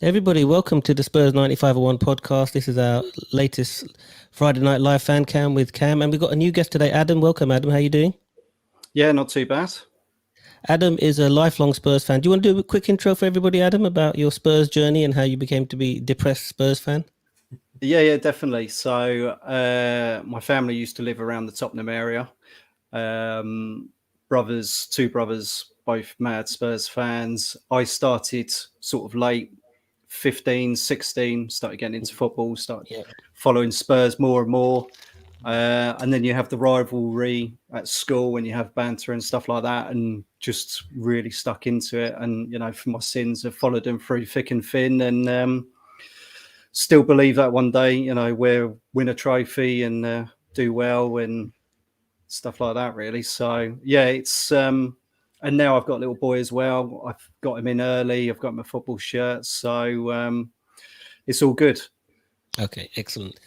Everybody, welcome to the Spurs 9501 podcast. This is our latest Friday night live fan cam with Cam, and we've got a new guest today, Adam. Welcome, Adam. How you doing? Yeah, not too bad. Adam is a lifelong Spurs fan. Do you want to do a quick intro for everybody, Adam, about your Spurs journey and how you became to be depressed Spurs fan? Yeah, definitely. So my family used to live around the Tottenham area. Two brothers, both mad Spurs fans. I started sort of late, 15, 16, started getting into football, started following Spurs more and more. And then you have the rivalry at school when you have banter and stuff like that, and just really stuck into it. And, for my sins, I've followed them through thick and thin, and still believe that one day, we'll win a trophy and do well and stuff like that, really. So, yeah, it's... and now I've got a little boy as well. I've got him in early. I've got him a football shirt. So it's all good. Okay, excellent.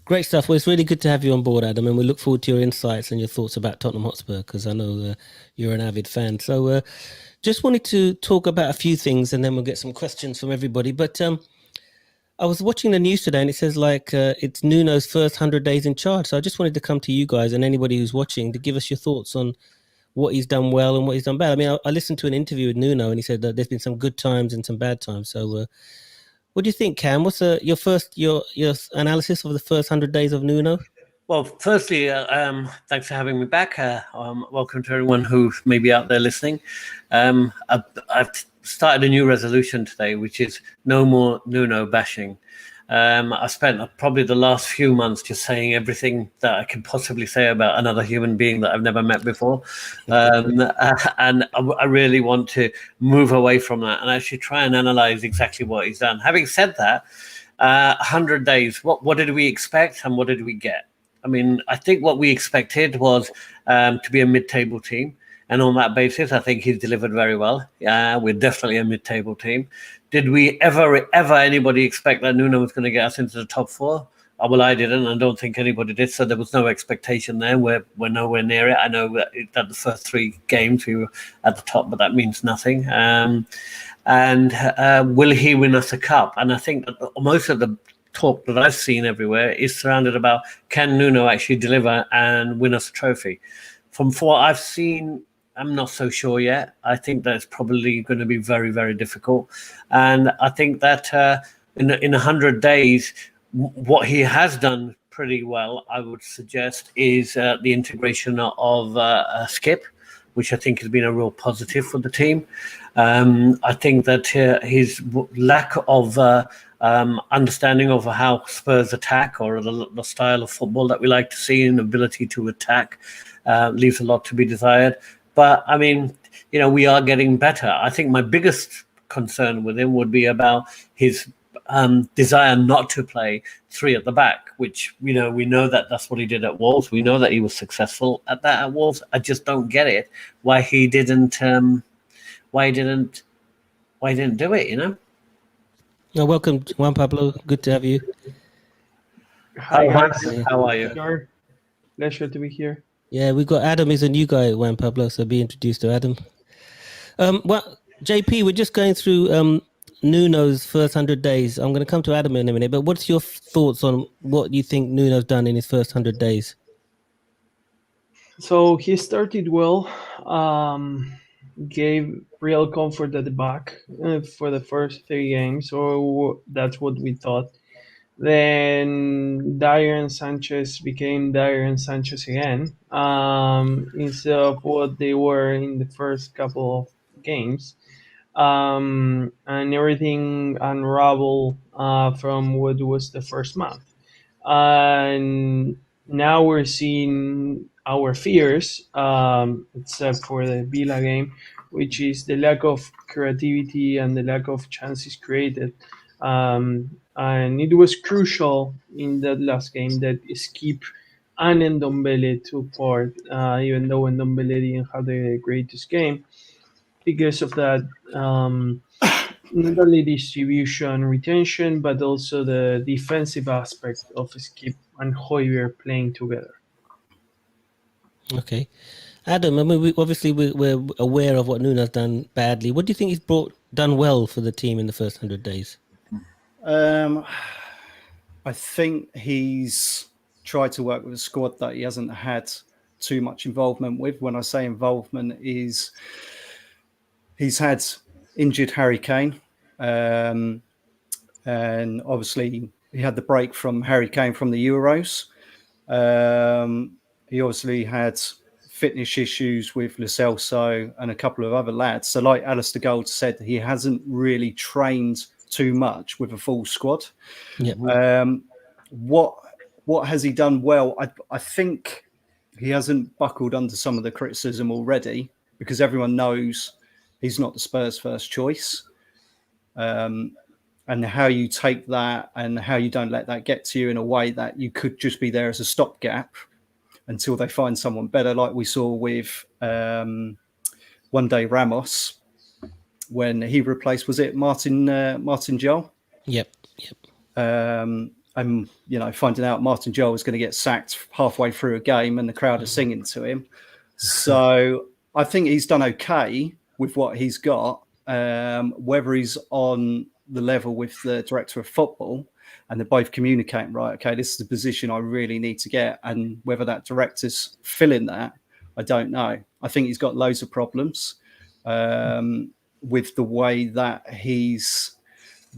Great stuff. Well, it's really good to have you on board, Adam, and we look forward to your insights and your thoughts about Tottenham Hotspur, because I know you're an avid fan. So just wanted to talk about a few things, and then we'll get some questions from everybody. But I was watching the news today, and it says it's Nuno's first 100 days in charge. So I just wanted to come to you guys and anybody who's watching to give us your thoughts on what he's done well and what he's done bad. I mean, I listened to an interview with Nuno, and he said that there's been some good times and some bad times. So what do you think, Cam? What's your analysis of the first 100 days of Nuno? Well, firstly, thanks for having me back. Welcome to everyone who may be out there listening. I've started a new resolution today, which is no more Nuno bashing. I spent probably the last few months just saying everything that I can possibly say about another human being that I've never met before. And I really want to move away from that and actually try and analyze exactly what he's done. Having said that, 100 days, what did we expect and what did we get? I mean, I think what we expected was to be a mid-table team. And on that basis, I think he's delivered very well. We're definitely a mid-table team. Did we ever anybody expect that Nuno was going to get us into the top four? Well, I didn't. I don't think anybody did. So there was no expectation there. We're nowhere near it. I know that the first three games we were at the top, but that means nothing. Will he win us a cup? And I think that most of the talk that I've seen everywhere is surrounded about, can Nuno actually deliver and win us a trophy? From what I've seen, I'm not so sure yet. I think that's probably going to be very, very difficult. And I think that in 100 days, what he has done pretty well, I would suggest, is the integration of Skip, which I think has been a real positive for the team. I think that his lack of understanding of how Spurs attack, or the style of football that we like to see, and ability to attack, leaves a lot to be desired. But I mean, we are getting better. I think my biggest concern with him would be about his desire not to play three at the back, which we know that that's what he did at Wolves. We know that he was successful at that at Wolves. I just don't get it why he didn't do it. Welcome, Juan Pablo. Good to have you. Hi, guys. How are you? Pleasure to be here. Yeah, we've got Adam is a new guy, Juan Pablo, so be introduced to Adam. Well, JP, we're just going through Nuno's first 100 days. I'm going to come to Adam in a minute, but what's your thoughts on what you think Nuno's done in his first 100 days? So he started well, gave real comfort at the back for the first 3 games, or that's what we thought. Then Dyer and Sanchez became Dyer and Sanchez again, instead of what they were in the first couple of games. And everything unraveled from what was the first month. And now we're seeing our fears, except for the Villa game, which is the lack of creativity and the lack of chances created. And it was crucial in that last game that Skip and Ndombele took part, even though Ndombele didn't have the greatest game, because of that, not only distribution, retention, but also the defensive aspect of Skip and Hoyer playing together. Okay. Adam, I mean, we're aware of what Nuno's done badly. What do you think he's brought done well for the team in the first 100 days? I think he's tried to work with a squad that he hasn't had too much involvement with. When I say involvement, is he's had injured Harry Kane, and obviously he had the break from Harry Kane from the Euros. He obviously had fitness issues with Lo Celso and a couple of other lads. So, like Alistair Gold said, he hasn't really trained too much with a full squad. Yeah. What has he done well? I think he hasn't buckled under some of the criticism already, because everyone knows he's not the Spurs' first choice. And how you take that and how you don't let that get to you in a way that you could just be there as a stopgap until they find someone better, like we saw with one day Ramos when he replaced, was it Martin Jol? Yep. And finding out Martin Jol was going to get sacked halfway through a game and the crowd are singing to him. So I think he's done okay with what he's got. Whether he's on the level with the director of football and they're both communicating, right, okay, this is the position I really need to get, and whether that director's filling that, I don't know. I think he's got loads of problems with the way that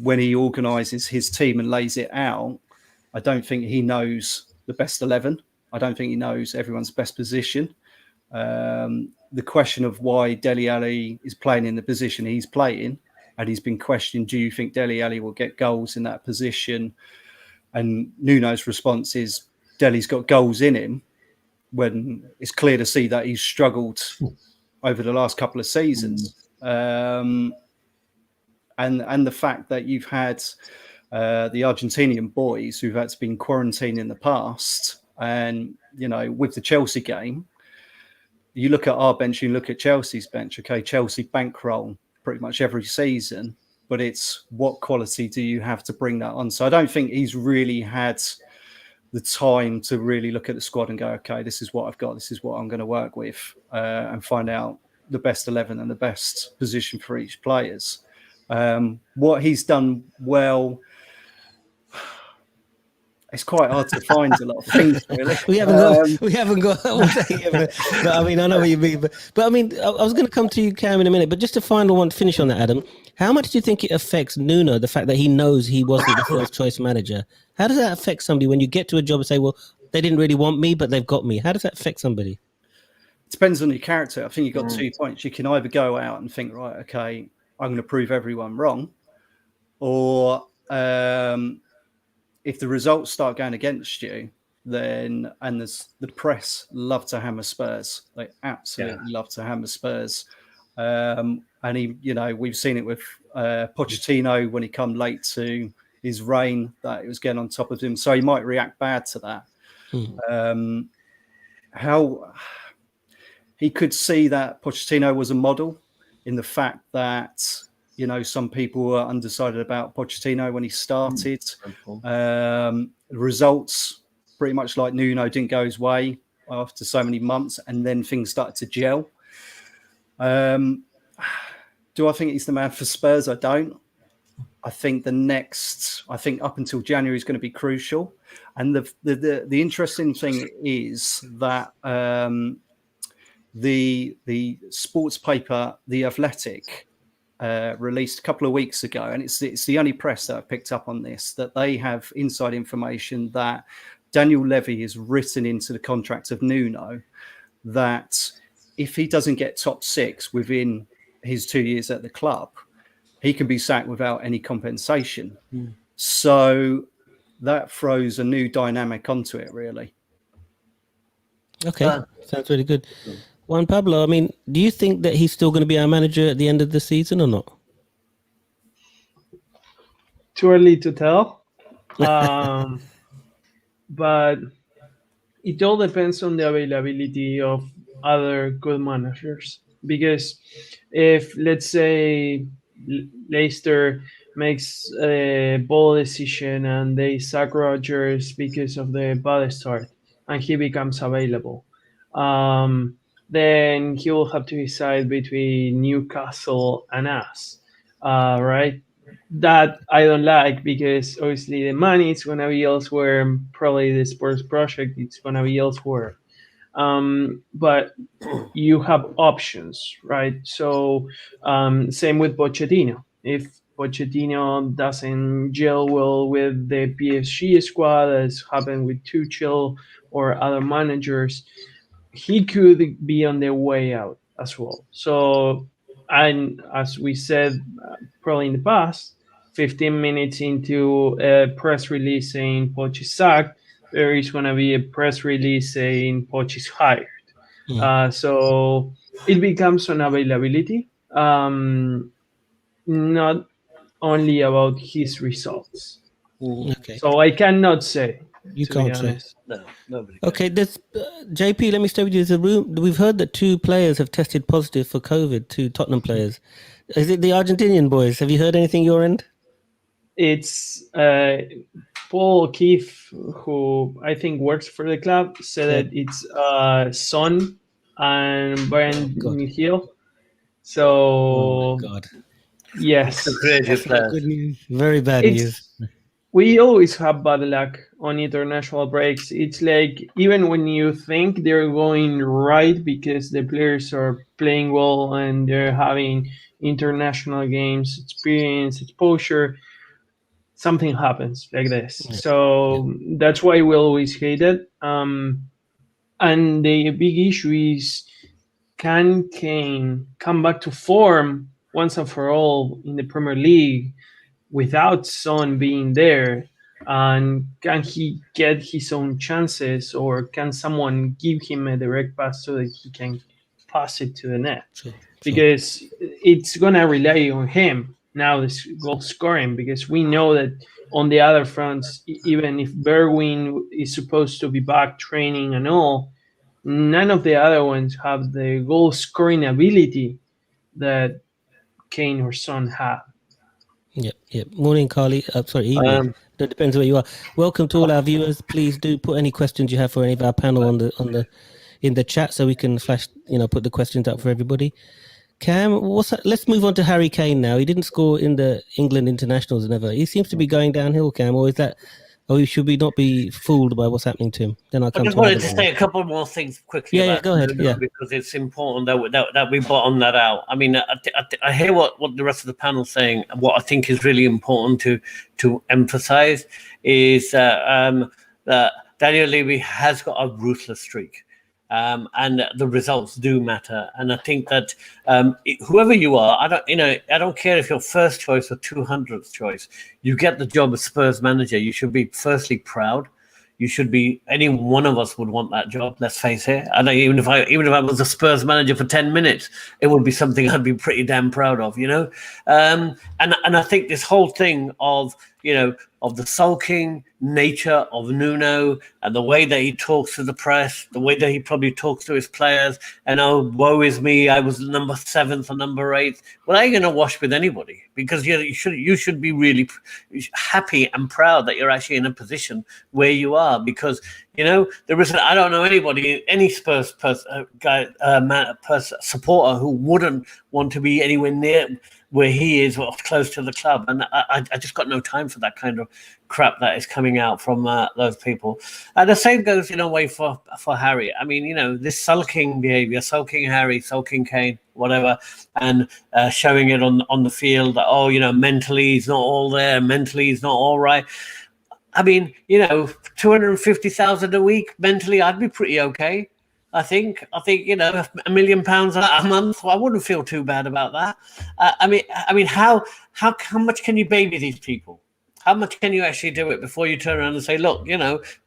when he organises his team and lays it out, I don't think he knows the best 11. I don't think he knows everyone's best position. The question of why Dele Alli is playing in the position he's playing, and he's been questioned, do you think Dele Alli will get goals in that position? And Nuno's response is, Dele's got goals in him, when it's clear to see that he's struggled over the last couple of seasons. And the fact that you've had the Argentinian boys who've had to been quarantined in the past, and, with the Chelsea game, you look at our bench, you look at Chelsea's bench. Okay, Chelsea bankroll pretty much every season, but it's what quality do you have to bring that on? So I don't think he's really had the time to really look at the squad and go, okay, this is what I've got, this is what I'm going to work with, and find out the best 11 and the best position for each players. What he's done well, it's quite hard to find a lot of things, really. we haven't got all day. But I mean, I know what you mean. But I mean, I was going to come to you, Cam, in a minute. But just a final one to finish on that, Adam. How much do you think it affects Nuno, the fact that he knows he wasn't the first choice manager? How does that affect somebody when you get to a job and say, well, they didn't really want me, but they've got me? How does that affect somebody? It depends on your character. I think you've got 2 points. You can either go out and think, right, okay, I'm going to prove everyone wrong, or if the results start going against you, then, and the press love to hammer Spurs. They absolutely love to hammer Spurs. And we've seen it with Pochettino when he come late to his reign, that it was getting on top of him. So he might react bad to that. How he could see that Pochettino was a model in the fact that, some people were undecided about Pochettino when he started. Results, pretty much like Nuno, didn't go his way after so many months, and then things started to gel. Do I think he's the man for Spurs? I don't. I think up until January is going to be crucial. And the interesting thing is that the sports paper, The Athletic, released a couple of weeks ago, and it's the only press that have picked up on this, that they have inside information that Daniel Levy has written into the contract of Nuno that if he doesn't get top 6 within his 2 years at the club, he can be sacked without any compensation. So that throws a new dynamic onto it, really. Okay, sounds really good. Juan Pablo, I mean, do you think that he's still going to be our manager at the end of the season or not? Too early to tell. But it all depends on the availability of other good managers. Because if, let's say, Leicester makes a bold decision and they sack Rodgers because of the bad start and he becomes available, then he will have to decide between Newcastle and us. right? That I don't like because obviously the money is gonna be elsewhere. And probably the sports project it's gonna be elsewhere. But you have options, right? So same with Pochettino. If Pochettino doesn't gel well with the PSG squad, as happened with Tuchel or other managers, he could be on the way out as well. So, and as we said probably in the past, 15 minutes into a press release saying Poch is sacked, there is going to be a press release saying Poch is hired. So it becomes an availability, not only about his results. Okay. So I cannot say, You to be can't say. honest. No, nobody can. Okay, this JP, let me stay with you. There's a room. We've heard that 2 players have tested positive for COVID. 2 Tottenham players. Is it the Argentinian boys? Have you heard anything your end? It's Paul O'Keefe, who I think works for the club, said that it's Son and Brian Hill. So, Oh my God, yes, The creative that's not players. good news. Very bad news. We always have bad luck on international breaks. It's like even when you think they're going right because the players are playing well and they're having international games experience, exposure, something happens like this. Yeah. So that's why we always hate it. And the big issue is, can Kane come back to form once and for all in the Premier League without Son being there? And can he get his own chances, or can someone give him a direct pass so that he can pass it to the net? Sure. Because it's gonna rely on him now, this goal scoring, because we know that on the other fronts, even if Berwin is supposed to be back training and all, none of the other ones have the goal scoring ability that Kane or Son have. Yep. Morning, Carly. Sorry, evening. That depends where you are. Welcome to all our viewers. Please do put any questions you have for any of our panel in the chat, so we can put the questions up for everybody. Cam, let's move on to Harry Kane now. He didn't score in the England internationals never. He seems to be going downhill, Cam, or is that? Or should we not be fooled by what's happening to him? Then I'll come I just to wanted to say a couple more things quickly. Yeah, go ahead. Yeah, because it's important that we bottom that out. I mean, I hear what the rest of the panel's saying. What I think is really important to emphasize is that Daniel Levy has got a ruthless streak. And the results do matter. And I think that whoever you are, I don't care if you're first choice or 200th choice. You get the job as Spurs manager. You should be firstly proud. You should be. Any one of us would want that job. Let's face it. I know even if I was a Spurs manager for 10 minutes, it would be something I'd be pretty damn proud of. And I think this whole thing of the sulking nature of Nuno and the way that he talks to the press, the way that he probably talks to his players, and woe is me, I was number 7th or number 8th. Well, I ain't gonna wash with anybody, because you should be really happy and proud that you're actually in a position where you are, because there isn't. I don't know anybody, any Spurs supporter who wouldn't want to be anywhere near where he is, or close to the club. And I just got no time for that kind of crap that is coming out from those people. And the same goes in a way for Harry. I mean, this sulking behavior, sulking Harry, sulking Kane, whatever, and showing it on the field that, mentally he's not all there, mentally he's not all right. I mean, 250,000 a week, mentally I'd be pretty okay. I think £1 million a month. Well, I wouldn't feel too bad about that. I mean, how much can you baby these people? How much can you actually do it before you turn around and say, look,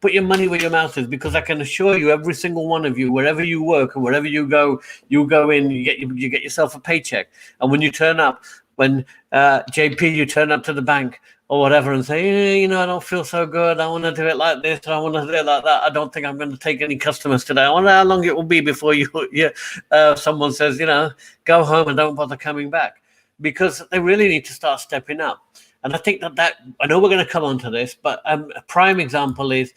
put your money where your mouth is? Because I can assure you, every single one of you, wherever you work and wherever you go in, you get yourself a paycheck. And when you turn up, when JP, you turn up to the bank or whatever and say, I don't feel so good. I want to do it like this. I want to do it like that. I don't think I'm going to take any customers today. I wonder how long it will be before someone says, go home and don't bother coming back, because they really need to start stepping up. And I think that I know we're going to come on to this, but a prime example is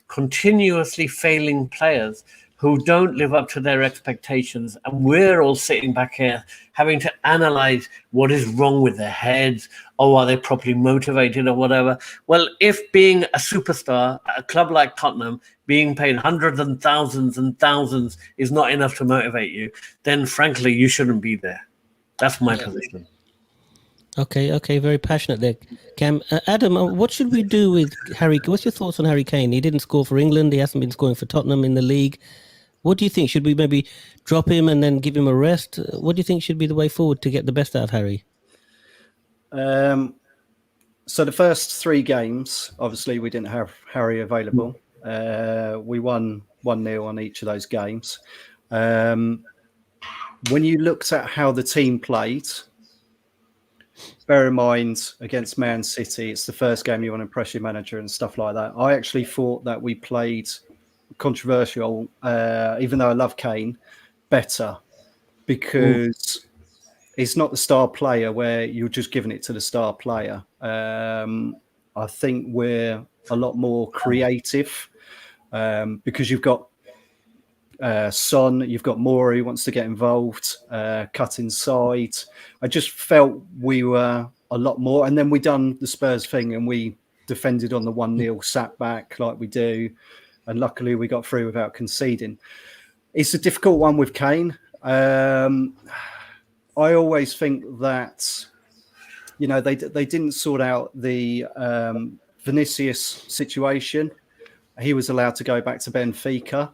continuously failing players who don't live up to their expectations, and we're all sitting back here having to analyze what is wrong with their heads, or are they properly motivated or whatever. Well, if being a superstar at a club like Tottenham, being paid hundreds and thousands is not enough to motivate you, then frankly you shouldn't be there. That's my position. Okay, very passionate there, Cam. Adam, what should we do with Harry? What's your thoughts on Harry Kane? He didn't score for England. He hasn't been scoring for Tottenham in the league. What do you think? Should we maybe drop him and then give him a rest? What do you think should be the way forward to get the best out of Harry? So the first 3 games, obviously, we didn't have Harry available. We won 1-0 on each of those games. When you looked at how the team played, bear in mind, against Man City, it's the first game you want to impress your manager and stuff like that. I actually thought that we played controversial, even though I love Kane, better, because he's not the star player where you're just giving it to the star player. I think we're a lot more creative because you've got Son, you've got Moura who wants to get involved, cut inside. I just felt we were a lot more, and then we done the Spurs thing and we defended on the 1-0, sat back like we do, and luckily we got through without conceding. It's a difficult one with Kane. I always think that, you know, they didn't sort out the Vinicius situation. He was allowed to go back to Benfica.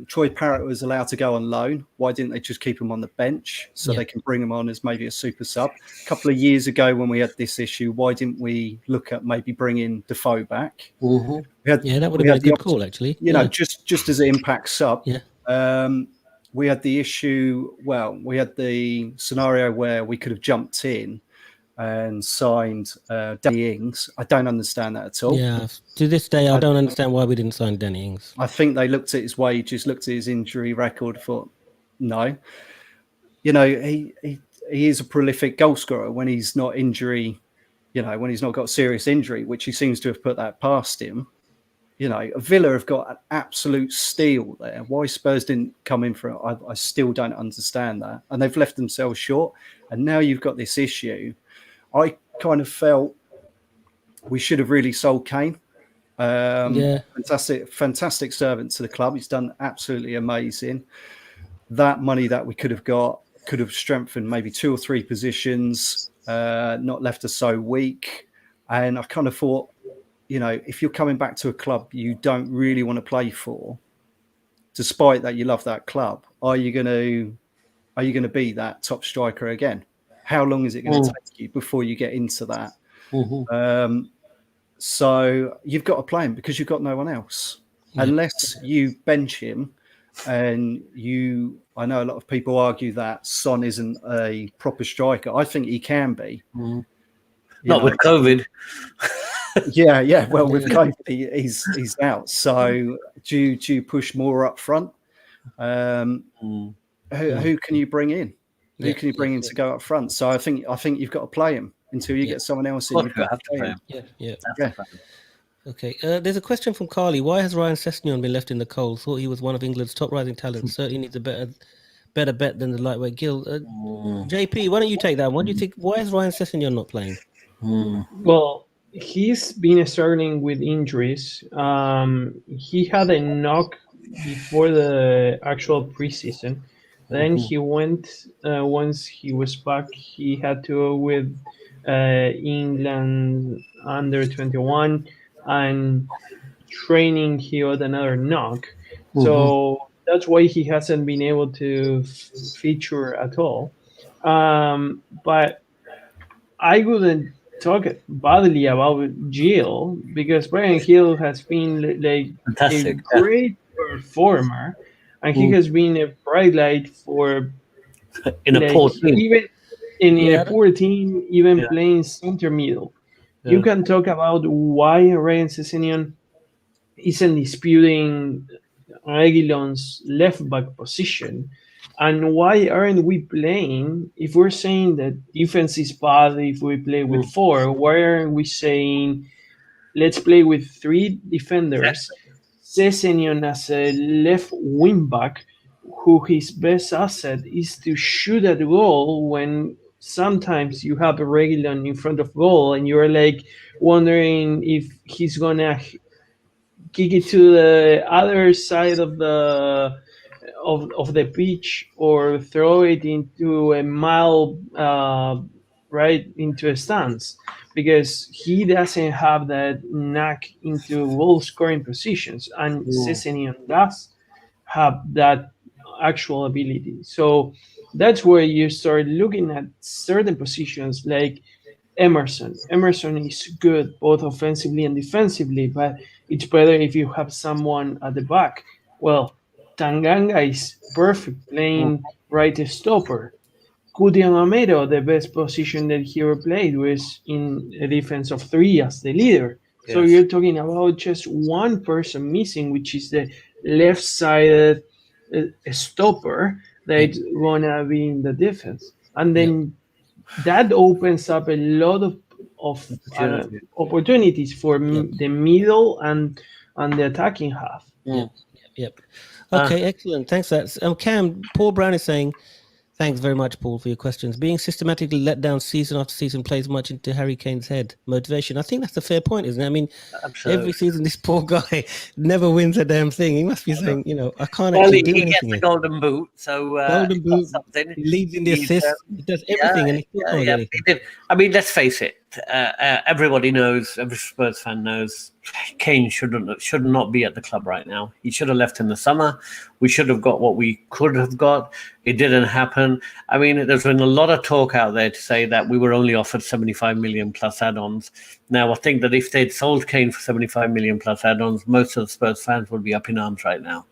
Troy Parrott was allowed to go on loan. Why didn't they just keep him on the bench so they can bring him on as maybe a super sub? A couple of years ago when we had this issue, why didn't we look at maybe bringing Defoe back? That would have been a good call, actually. You know, just as an impact sub. Yeah. We had the issue, we had the scenario where we could have jumped in and signed Danny Ings. I don't understand that at all. Yeah, to this day, I don't understand why we didn't sign Danny Ings. I think they looked at his wages, looked at his injury record, thought, no. You know, he is a prolific goal scorer when he's not injury, you know, when he's not got serious injury, which he seems to have put that past him. You know, Villa have got an absolute steal there. Why Spurs didn't come in for it, I still don't understand that. And they've left themselves short. And now you've got this issue. I kind of felt we should have really sold Kane. Fantastic servant to the club. He's done absolutely amazing. That money that we could have got could have strengthened maybe 2 or 3 positions, not left us so weak. And I kind of thought, you know, if you're coming back to a club you don't really want to play for, despite that you love that club, are you going to be that top striker again? How long is it going to take you before you get into that? So you've got to play him because you've got no one else. Unless you bench him, and I know a lot of people argue that Son isn't a proper striker. I think he can be. Not with COVID. Yeah. Well, with COVID, he's out. So do you push more up front? Who can you bring in? Who can you bring in to go up front? So I think you've got to play him until you get someone else in. You've got to play him. Yeah. Okay. There's a question from Carly. Why has Ryan Sessegnon been left in the cold? Thought he was one of England's top rising talents. Certainly needs a better bet than the lightweight Gill. JP, why don't you take that? What do you think? Why is Ryan Sessegnon not playing? Well, he's been struggling with injuries. He had a knock before the actual preseason. Then he went, once he was back, he had to go with England under 21, and training he got another knock. So that's why he hasn't been able to feature at all. But I wouldn't talk badly about Gill, because Brian Hill has been like fantastic, a great performer, and he has been a bright light for in a poor team. Even in a poor team, even playing center middle. You can talk about why Ryan Sessegnon isn't disputing Reguilon's left back position, and why aren't we playing? If we're saying that defense is bad, if we play with 4, why aren't we saying let's play with 3 defenders, Sessegnon as a left wing back, who his best asset is to shoot at goal when sometimes you have a Reguilon in front of goal and you're like wondering if he's gonna kick it to the other side of the pitch or throw it into a mile right into a stance, because he doesn't have that knack into goal scoring positions, and Sessegnon does have that actual ability. So that's where you start looking at certain positions like Emerson. Emerson is good both offensively and defensively, but it's better if you have someone at the back. Well, Tanganga is perfect playing right stopper. Kudian Amero, the best position that he ever played was in a defense of three as the leader. So Yes. you're talking about just one person missing, which is the left-sided stopper that's gonna be in the defense, and then that opens up a lot of opportunities for the middle and the attacking half. Yep. Okay, excellent. Thanks for that. Cam, Paul Brown is saying, thanks very much, Paul, for your questions. Being systematically let down season after season plays much into Harry Kane's head. Motivation. I think that's a fair point, isn't it? I mean, every season this poor guy never wins a damn thing. He must be saying, I can't actually do anything. He gets the golden boot, so golden boot. He leads in the assists. He does everything, and he still can't get anything. I mean, let's face it. Everybody knows. Every Spurs fan knows. Kane should not be at the club right now. He should have left in the summer. We should have got what we could have got. It didn't happen. I mean, there's been a lot of talk out there to say that we were only offered 75 million plus add-ons. Now, I think that if they'd sold Kane for 75 million plus add-ons, most of the Spurs fans would be up in arms right now.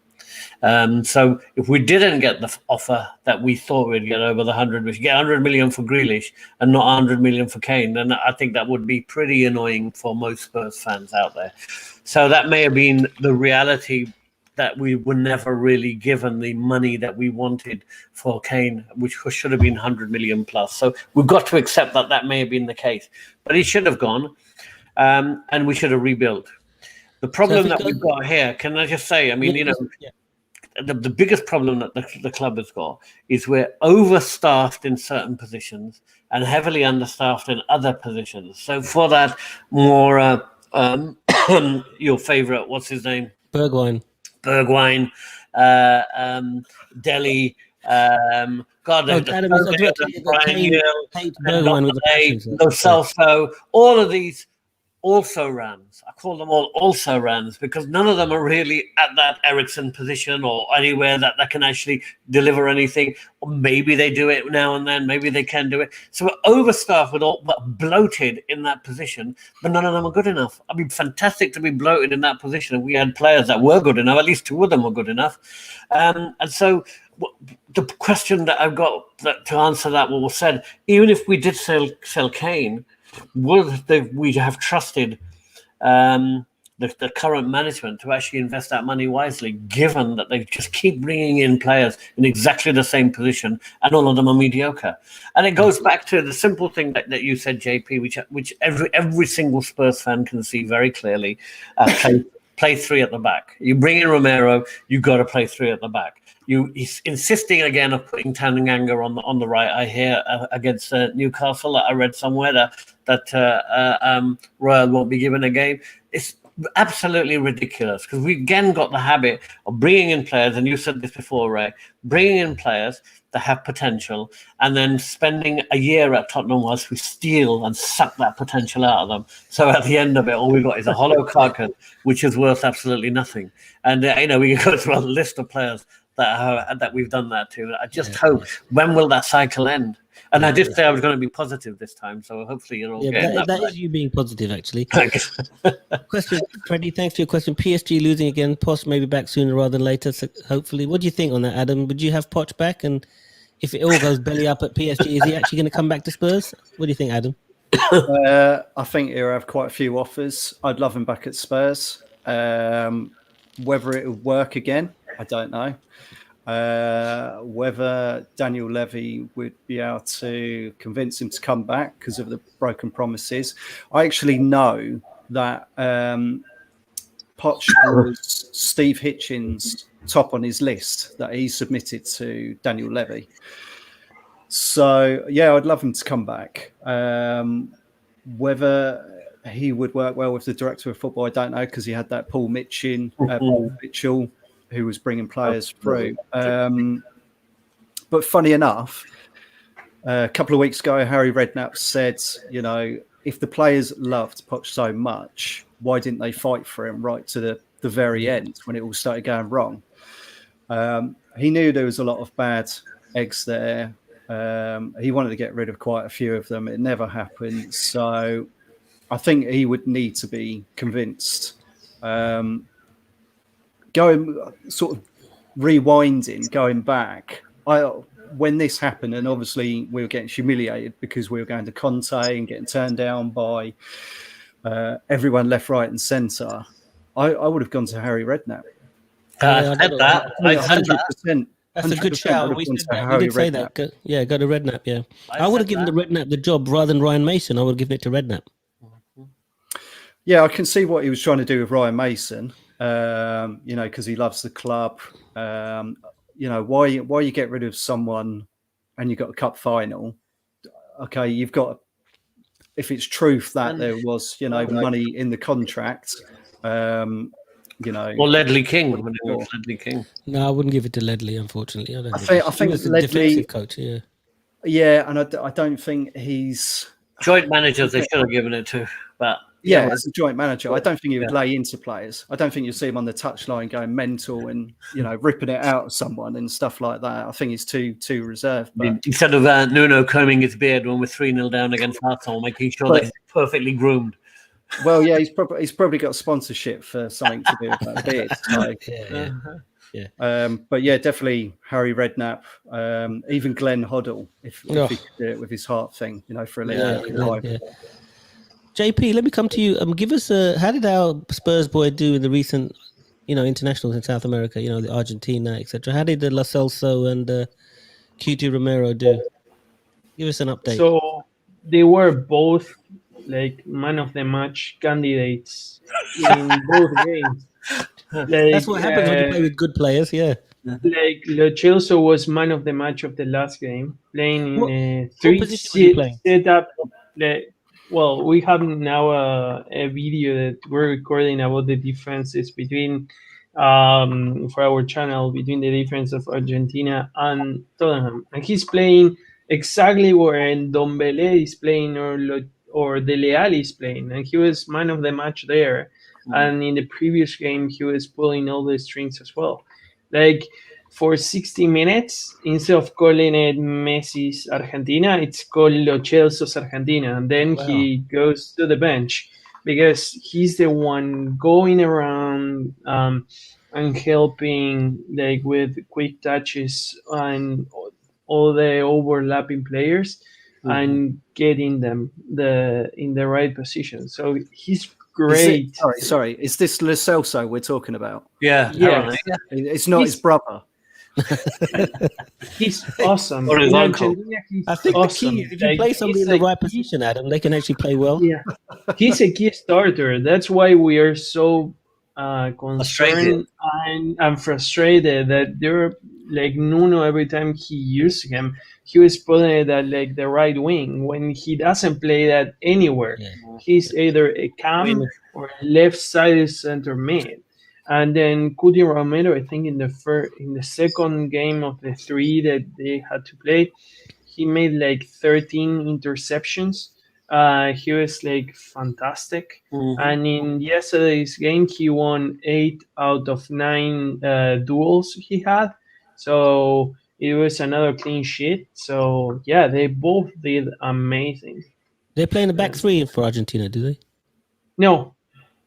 So if we didn't get the offer that we thought we'd get over the 100, we should get 100 million for Grealish and not 100 million for Kane, then I think that would be pretty annoying for most Spurs fans out there. So that may have been the reality, that we were never really given the money that we wanted for Kane, which should have been 100 million plus. So we've got to accept that that may have been the case, but he should have gone, and we should have rebuilt. The problem that we've got here, can I just say, I mean, the biggest problem that the club has got is we're overstaffed in certain positions and heavily understaffed in other positions. So for that, more your favourite, what's his name? Bergwijn, Delhi. All of these also rans. I call them all also rans because none of them are really at that Ericsson position or anywhere that can actually deliver anything. Or maybe they do it now and then. Maybe they can do it. So we're overstaffed with all bloated in that position, but none of them are good enough. I mean, fantastic to be bloated in that position. And we had players that were good enough. At least two of them were good enough. And so the question that I've got to answer that what was said, even if we did sell Kane, would we have trusted the current management to actually invest that money wisely, given that they just keep bringing in players in exactly the same position and all of them are mediocre? And it goes back to the simple thing that you said, JP, which every single Spurs fan can see very clearly. Play three at the back. You bring in Romero, you got to play three at the back. He's insisting again of putting Tanganga on the right. I hear against Newcastle. I read somewhere that Royal won't be given a game. It's absolutely ridiculous because we again got the habit of bringing in players, and you said this before, Ray, bringing in players that have potential and then spending a year at Tottenham whilst we steal and suck that potential out of them. So at the end of it, all we've got is a hollow carcass, which is worth absolutely nothing. And, we can go through a list of players that we've done that to. I just hope, when will that cycle end? And I did say I was going to be positive this time, so hopefully you're all getting that is you being positive, actually. Thanks. Question, Freddie, thanks for your question. PSG losing again, Poch maybe back sooner rather than later, so hopefully. What do you think on that, Adam? Would you have Poch back? And if it all goes belly up at PSG, is he actually going to come back to Spurs? What do you think, Adam? I think he'll have quite a few offers. I'd love him back at Spurs. Whether it will work again, I don't know. Whether Daniel Levy would be able to convince him to come back because of the broken promises. I actually know that Poch was Steve Hitchens' top on his list that he submitted to Daniel Levy. So, yeah, I'd love him to come back. Whether he would work well with the director of football, I don't know, because he had that Paul Mitchell, who was bringing players through. But funny enough, a couple of weeks ago, Harry Redknapp said, you know, if the players loved Poch so much, why didn't they fight for him right to the very end when it all started going wrong? He knew there was a lot of bad eggs there. He wanted to get rid of quite a few of them. It never happened. So I think he would need to be convinced. Going back, when this happened, and obviously we were getting humiliated because we were going to Conte and getting turned down by everyone left, right, and centre, I would have gone to Harry Redknapp. I said that. 100%. That's a good shout. We did say that. Go to Redknapp. Yeah, I would have given the Redknapp the job rather than Ryan Mason. I would have given it to Redknapp. Yeah, I can see what he was trying to do with Ryan Mason. You know, because he loves the club. You know, why you get rid of someone and you got a cup final? Okay, you've got. If it's truth that there was, you know, money in the contract. You know, or Ledley King. Ledley King. No, I wouldn't give it to Ledley. Unfortunately, I think he's a Ledley, defensive coach. Yeah, yeah, and I don't think he's joint managers. They should have given it to, but yeah, as a joint manager, I don't think he would lay into players. I don't think you'll see him on the touchline going mental and ripping it out of someone and stuff like that. I think he's too reserved. But instead of Nuno combing his beard when we're 3-0 down against Arsenal, making sure that he's perfectly groomed. Well, yeah, he's probably got sponsorship for something to do with that beard. So, but yeah, definitely Harry Redknapp, even Glenn Hoddle, if he could do it with his heart thing, for a little time. Yeah. JP, let me come to you. Give us how did our Spurs boy do in the recent, internationals in South America? The Argentina, etc. How did the Lo Celso and QT Romero do? Give us an update. So they were both like man of the match candidates in both games. That's what happens when you play with good players, yeah. Like Lo Celso was man of the match of the last game, playing in a 3 setup. Well, we have now a video that we're recording about the differences between, for our channel, between the difference of Argentina and Tottenham. And he's playing exactly where Ndombele is playing or De Leal is playing. And he was man of the match there. Mm-hmm. And in the previous game, he was pulling all the strings as well. Like, for 60 minutes, instead of calling it Messi's Argentina, it's called Lo Celso's Argentina. And then he goes to the bench because he's the one going around and helping, like, with quick touches and all the overlapping players and getting them in the right position. So he's great. Sorry. Is this Lo Celso we're talking about? Yeah. It's not his brother. He's awesome. Or his uncle. I think awesome. The key is if you play somebody in the right position, Adam, they can actually play well. Yeah, he's a key starter. That's why we are so concerned and frustrated that they're like Nuno. Every time he used him, he was putting it at like the right wing when he doesn't play that anywhere. Yeah. He's either a cam or left side center mid. And then QT Romero, I think in the second game of the 3 that they had to play, he made like 13 interceptions. He was like fantastic. Mm-hmm. And in yesterday's game, he won 8 out of 9 duels he had. So it was another clean sheet. So yeah, they both did amazing. They're playing the back 3 for Argentina, do they? No.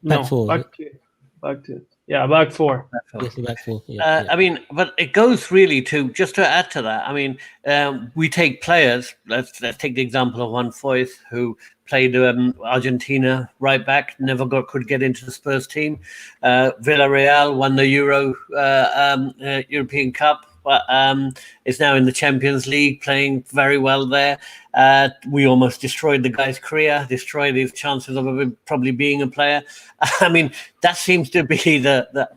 Back 4. Back to. Yeah, back 4. Yes, back 4. Yeah. I mean, but it goes really to, just to add to that, I mean, we take players, let's take the example of Juan Foyth, who played Argentina right back, could get into the Spurs team. Villarreal won the European Cup, is now in the Champions League, playing very well there. We almost destroyed the guy's career, destroyed his chances of probably being a player. I mean, that seems to be a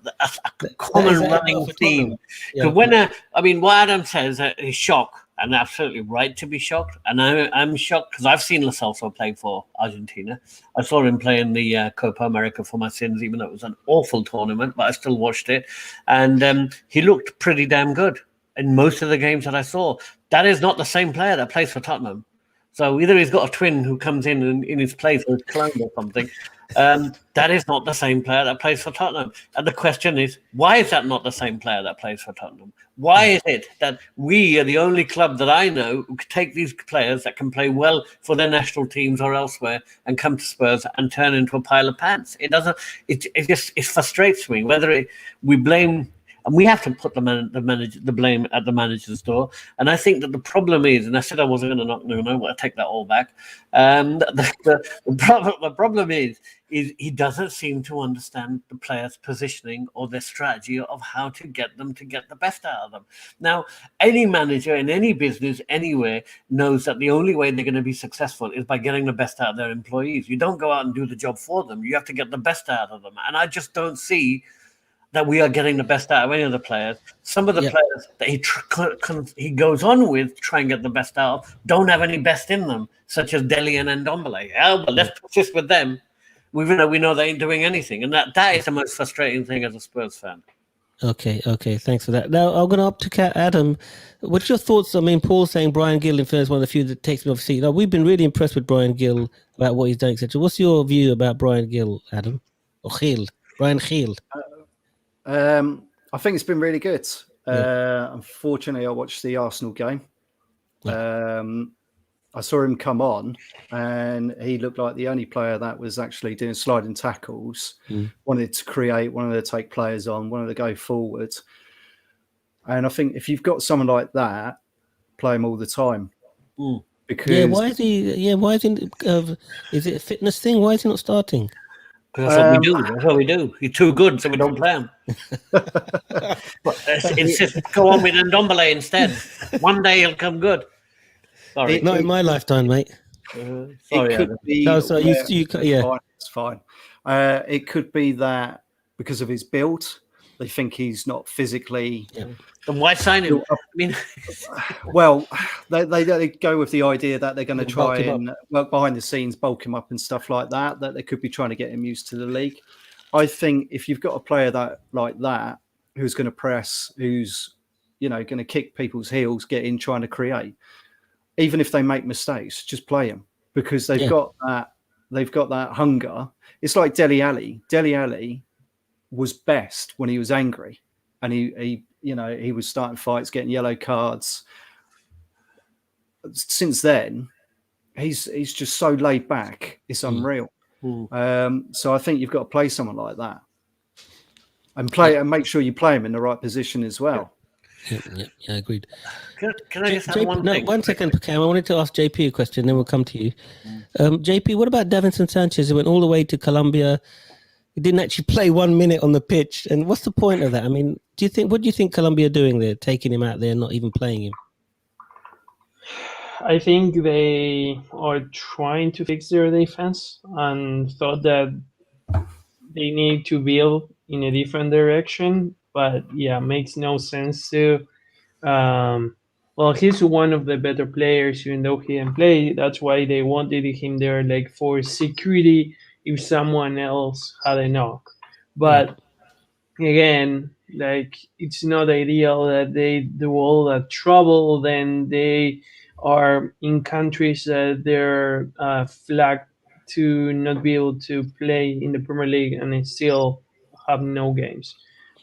common running theme. Yeah. What Adam says is shock. And absolutely right to be shocked. And I'm shocked because I've seen Lo Celso play for Argentina. I saw him play in the Copa America for my sins, even though it was an awful tournament, but I still watched it. And he looked pretty damn good in most of the games that I saw. That is not the same player that plays for Tottenham. So either he's got a twin who comes in his place or cloned or something. That is not the same player that plays for Tottenham. And the question is, why is that not the same player that plays for Tottenham? Why is it that we are the only club that I know who can take these players that can play well for their national teams or elsewhere and come to Spurs and turn into a pile of pants? It doesn't. It frustrates me. We blame. And we have to put the blame at the manager's door. And I think that the problem is, and I said I wasn't going to knock Nuno, but I take that all back. The problem is he doesn't seem to understand the players' positioning or their strategy of how to get them to get the best out of them. Now, any manager in any business anywhere knows that the only way they're going to be successful is by getting the best out of their employees. You don't go out and do the job for them. You have to get the best out of them. And I just don't see that we are getting the best out of any of the players. Some of the players that he goes on with, try and get the best out of, don't have any best in them, such as Dele and Ndombele. But let's persist with them. We know they ain't doing anything. And that is the most frustrating thing as a Spurs fan. Okay, thanks for that. Now, I'm going to up to Adam. What's your thoughts? I mean, Paul's saying Brian Gill in is one of the few that takes me off seat. Now, we've been really impressed with Brian Gill about what he's done, etc. What's your view about Brian Gill, Adam? Or Gill? Brian Gill? I think it's been really good. Unfortunately, I watched the Arsenal game. I saw him come on, and he looked like the only player that was actually doing sliding tackles, wanted to create, wanted to take players on, wanted to go forward. And I think if you've got someone like that, play him all the time. Because why is he? Is it a fitness thing? Why is he not starting? That's what we do. That's what we do. He's too good, so we don't play him. Insist, go on with Ndombele instead. One day he'll come good. Sorry, not in my lifetime, mate. Sorry, it's fine. It could be that because of his build, they think he's not physically. Then why sign him? I mean, well, they go with the idea that they're going to try and work behind the scenes, bulk him up and stuff like that. That they could be trying to get him used to the league. I think if you've got a player like that who's going to press, who's going to kick people's heels, get in, trying to create, even if they make mistakes, just play them because they've got that. They've got that hunger. It's like Dele Alli. Dele Alli was best when he was angry, and he was starting fights, getting yellow cards. Since then, he's just so laid back. It's unreal. So I think you've got to play someone like that, and make sure you play him in the right position as well. Yeah, agreed. Can I just have one thing? No, 1 second, Cam. I wanted to ask JP a question, then we'll come to you. JP, what about Davinson Sanchez, who went all the way to Colombia? He didn't actually play 1 minute on the pitch. And what's the point of that? I mean, what do you think Colombia are doing there, taking him out there, not even playing him? I think they are trying to fix their defense and thought that they need to build in a different direction. But makes no sense to. He's one of the better players, even though he didn't play. That's why they wanted him there, like for security, if someone else had a knock. But again, like it's not ideal that they do all that trouble. Then they are in countries that they're flagged to not be able to play in the Premier League and they still have no games.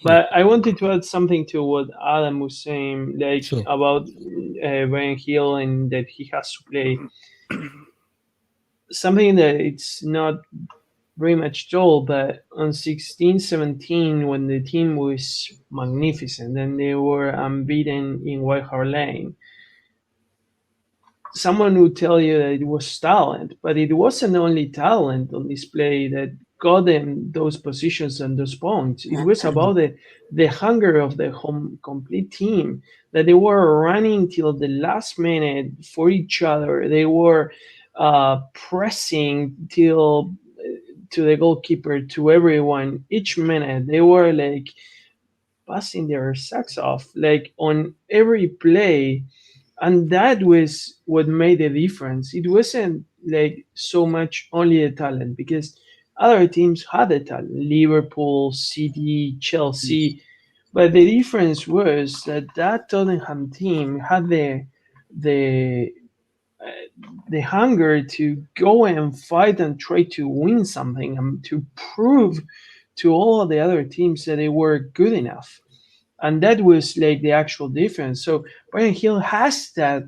But I wanted to add something to what Adam was saying, about Brian Hill and that he has to play. Something that it's not very much told, but on 16-17, when the team was magnificent and they were unbeaten in White Hart Lane, someone would tell you that it was talent, but it wasn't only talent on display that got them those positions and those points. It was about the hunger of the complete team, that they were running till the last minute for each other. They were pressing till to the goalkeeper, to everyone, each minute. They were like passing their socks off, like on every play. And that was what made the difference. It wasn't like so much only the talent, because other teams had the talent, Liverpool, City, Chelsea. But the difference was that Tottenham team had the the hunger to go and fight and try to win something, and to prove to all the other teams that they were good enough. And that was like the actual difference. So Brian Hill has that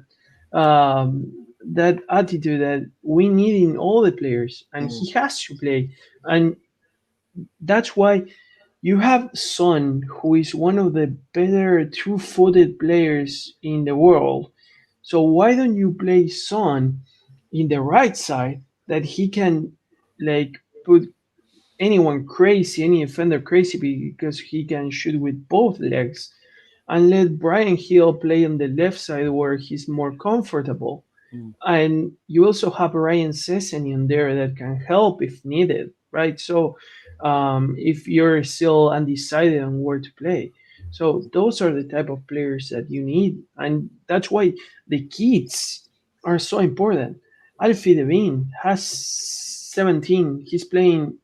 attitude that we need in all the players, and he has to play. And that's why you have Son, who is one of the better two-footed players in the world. So why don't you play Son in the right side, that he can like put anyone crazy, any defender crazy, because he can shoot with both legs, and let Brian Hill play on the left side where he's more comfortable. And you also have Ryan Sessegnon in there that can help if needed, right? So if you're still undecided on where to play. So those are the type of players that you need. And that's why the kids are so important. Alfie Devine has 17. He's playing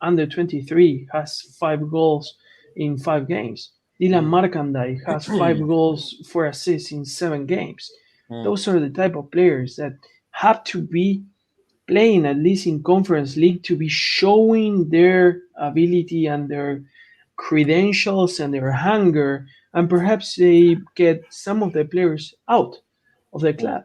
under 23, has 5 goals in 5 games. Dylan Markandai has 5 goals, 4 assists in 7 games. Those are the type of players that have to be playing at least in Conference League to be showing their ability and their credentials and their hunger, and perhaps they get some of the players out of the club.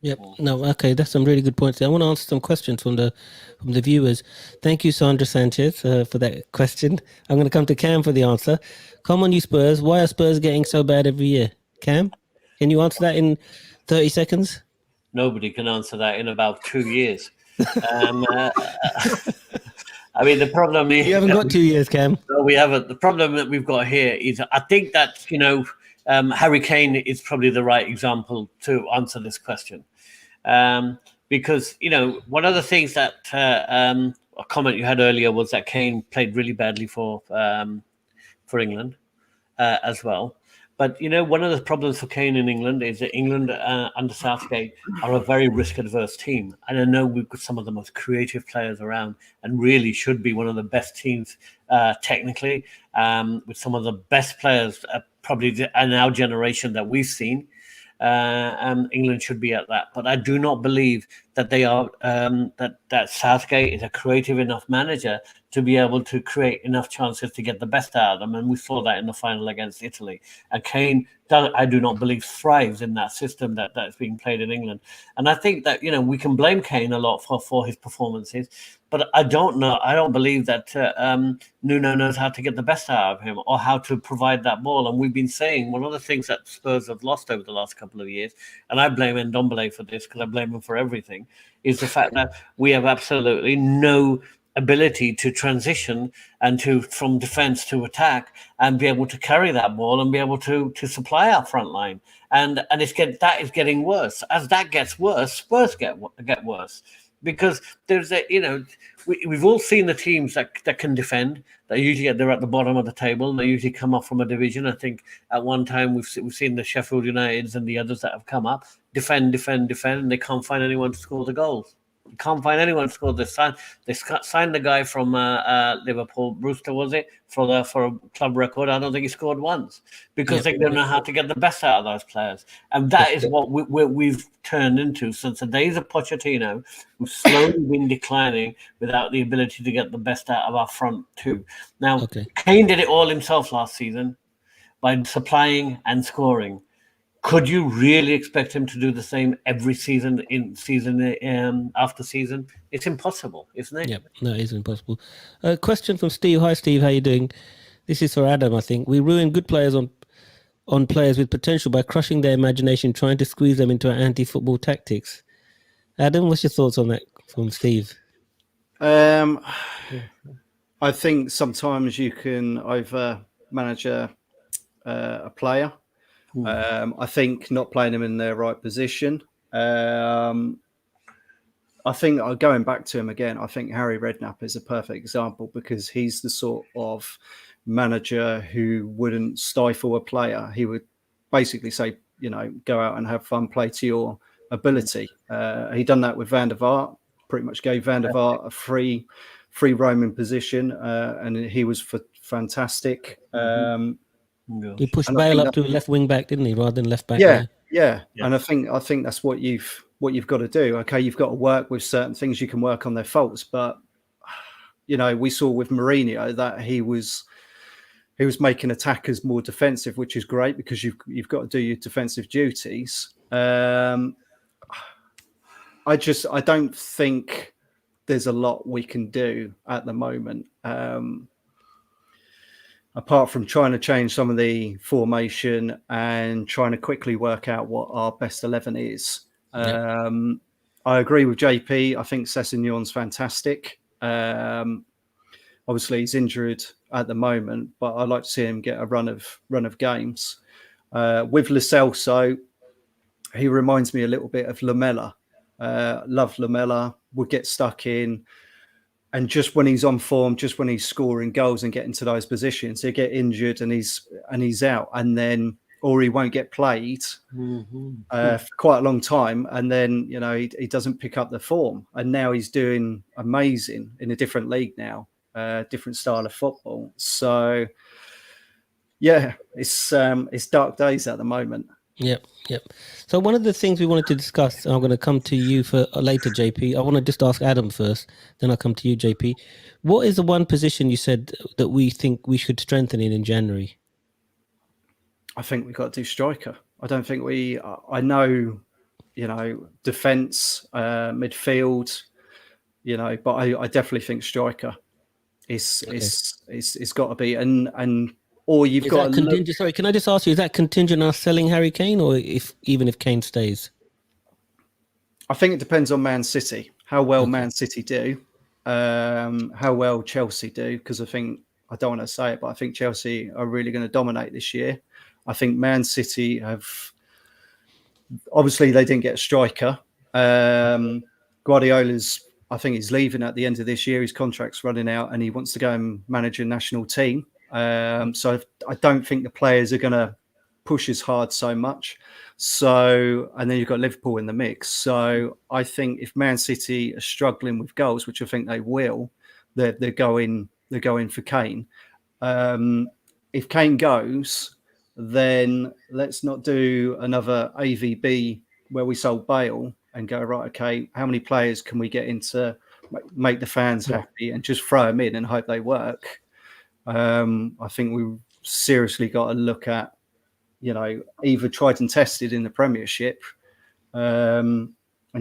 Yep. No. Okay. That's some really good points. I want to answer some questions from the viewers. Thank you, Sandra Sanchez, for that question. I'm going to come to Cam for the answer. Come on, you Spurs. Why are Spurs getting so bad every year? Cam, can you answer that in 30 seconds? Nobody can answer that in about 2 years. I mean, the problem is... You haven't got 2 years, Cam. No, we haven't. The problem that we've got here is, I think that, Harry Kane is probably the right example to answer this question. Because, one of the things that a comment you had earlier was that Kane played really badly for England as well. But, one of the problems for Kane in England is that England under Southgate are a very risk-averse team. And I know we've got some of the most creative players around and really should be one of the best teams technically, with some of the best players probably in our generation that we've seen. England should be at that. But I do not believe that they are that Southgate is a creative enough manager to be able to create enough chances to get the best out of them. And we saw that in the final against Italy. And Kane, I do not believe, thrives in that system that's being played in England. And I think that, we can blame Kane a lot for his performances. But I don't believe that Nuno knows how to get the best out of him or how to provide that ball. And we've been saying one of the things that Spurs have lost over the last couple of years, and I blame Ndombele for this because I blame him for everything, is the fact that we have absolutely no ability to transition and from defense to attack and be able to carry that ball and be able to supply our front line. And that is getting worse. As that gets worse, Spurs get worse. Because there's we've all seen the teams that can defend. They're at the bottom of the table. And they usually come up from a division. I think at one time we've seen the Sheffield Uniteds and the others that have come up, defend, and they can't find anyone to score the goals. You can't find anyone to score this. They signed the guy from Liverpool, Brewster, was it, for a club record? I don't think he scored once because they don't know how to get the best out of those players. And that is what we've turned into since the days of Pochettino, who's slowly been declining without the ability to get the best out of our front two. Now, Kane did it all himself last season by supplying and scoring. Could you really expect him to do the same every season after season? It's impossible, isn't it? Yeah, no, it is impossible. Question from Steve. Hi, Steve. How you doing? This is for Adam, I think. We ruin good players on players with potential by crushing their imagination, trying to squeeze them into our anti-football tactics. Adam, what's your thoughts on that from Steve? I think sometimes you can over manage a player. I think not playing them in their right position. I think going back to him again, I think Harry Redknapp is a perfect example because he's the sort of manager who wouldn't stifle a player. He would basically say, go out and have fun, play to your ability. He done that with Van der Vaart, pretty much gave Van der Vaart a free roaming position, and he was fantastic. He pushed Bale up to left wing back, didn't he, rather than left back? Yeah. And I think that's what you've got to do. Okay, you've got to work with certain things. You can work on their faults, but we saw with Mourinho that he was making attackers more defensive, which is great because you've got to do your defensive duties. I don't think there's a lot we can do at the moment. Apart from trying to change some of the formation and trying to quickly work out what our best 11 is. I agree with JP. I think Sessegnon's fantastic. Obviously, he's injured at the moment, but I'd like to see him get a run of games. With Lo Celso, he reminds me a little bit of Lamela. Love Lamela, would get stuck in. And just when he's on form, just when he's scoring goals and getting to those positions, he'll get injured and he's out, and then or he won't get played for quite a long time, and then he doesn't pick up the form. And now he's doing amazing in a different league now, different style of football. So yeah, it's dark days at the moment. Yep. So one of the things we wanted to discuss, and I'm going to come to you for later, JP. I want to just ask Adam first, then I'll come to you, JP. What is the one position you said that we think we should strengthen in January? I think we've got to do striker. I don't think I know, defence, midfield, but I definitely think striker is got to be, and or you've got contingent. Sorry, can I just ask you, is that contingent on us selling Harry Kane, or even if Kane stays? I think it depends on Man City, how well Man City do, how well Chelsea do, because I don't want to say it, but I think Chelsea are really going to dominate this year. I think Man City obviously they didn't get a striker. Guardiola's, I think he's leaving at the end of this year. His contract's running out and he wants to go and manage a national team. So I don't think the players are going to push as hard so much. So, and then you've got Liverpool in the mix. So I think if Man City are struggling with goals, which I think they will, they're going for Kane. If Kane goes, then let's not do another AVB where we sold Bale and go, right, okay, how many players can we get in to make the fans happy and just throw them in and hope they work? I think we've seriously got to look at, either tried and tested in the Premiership and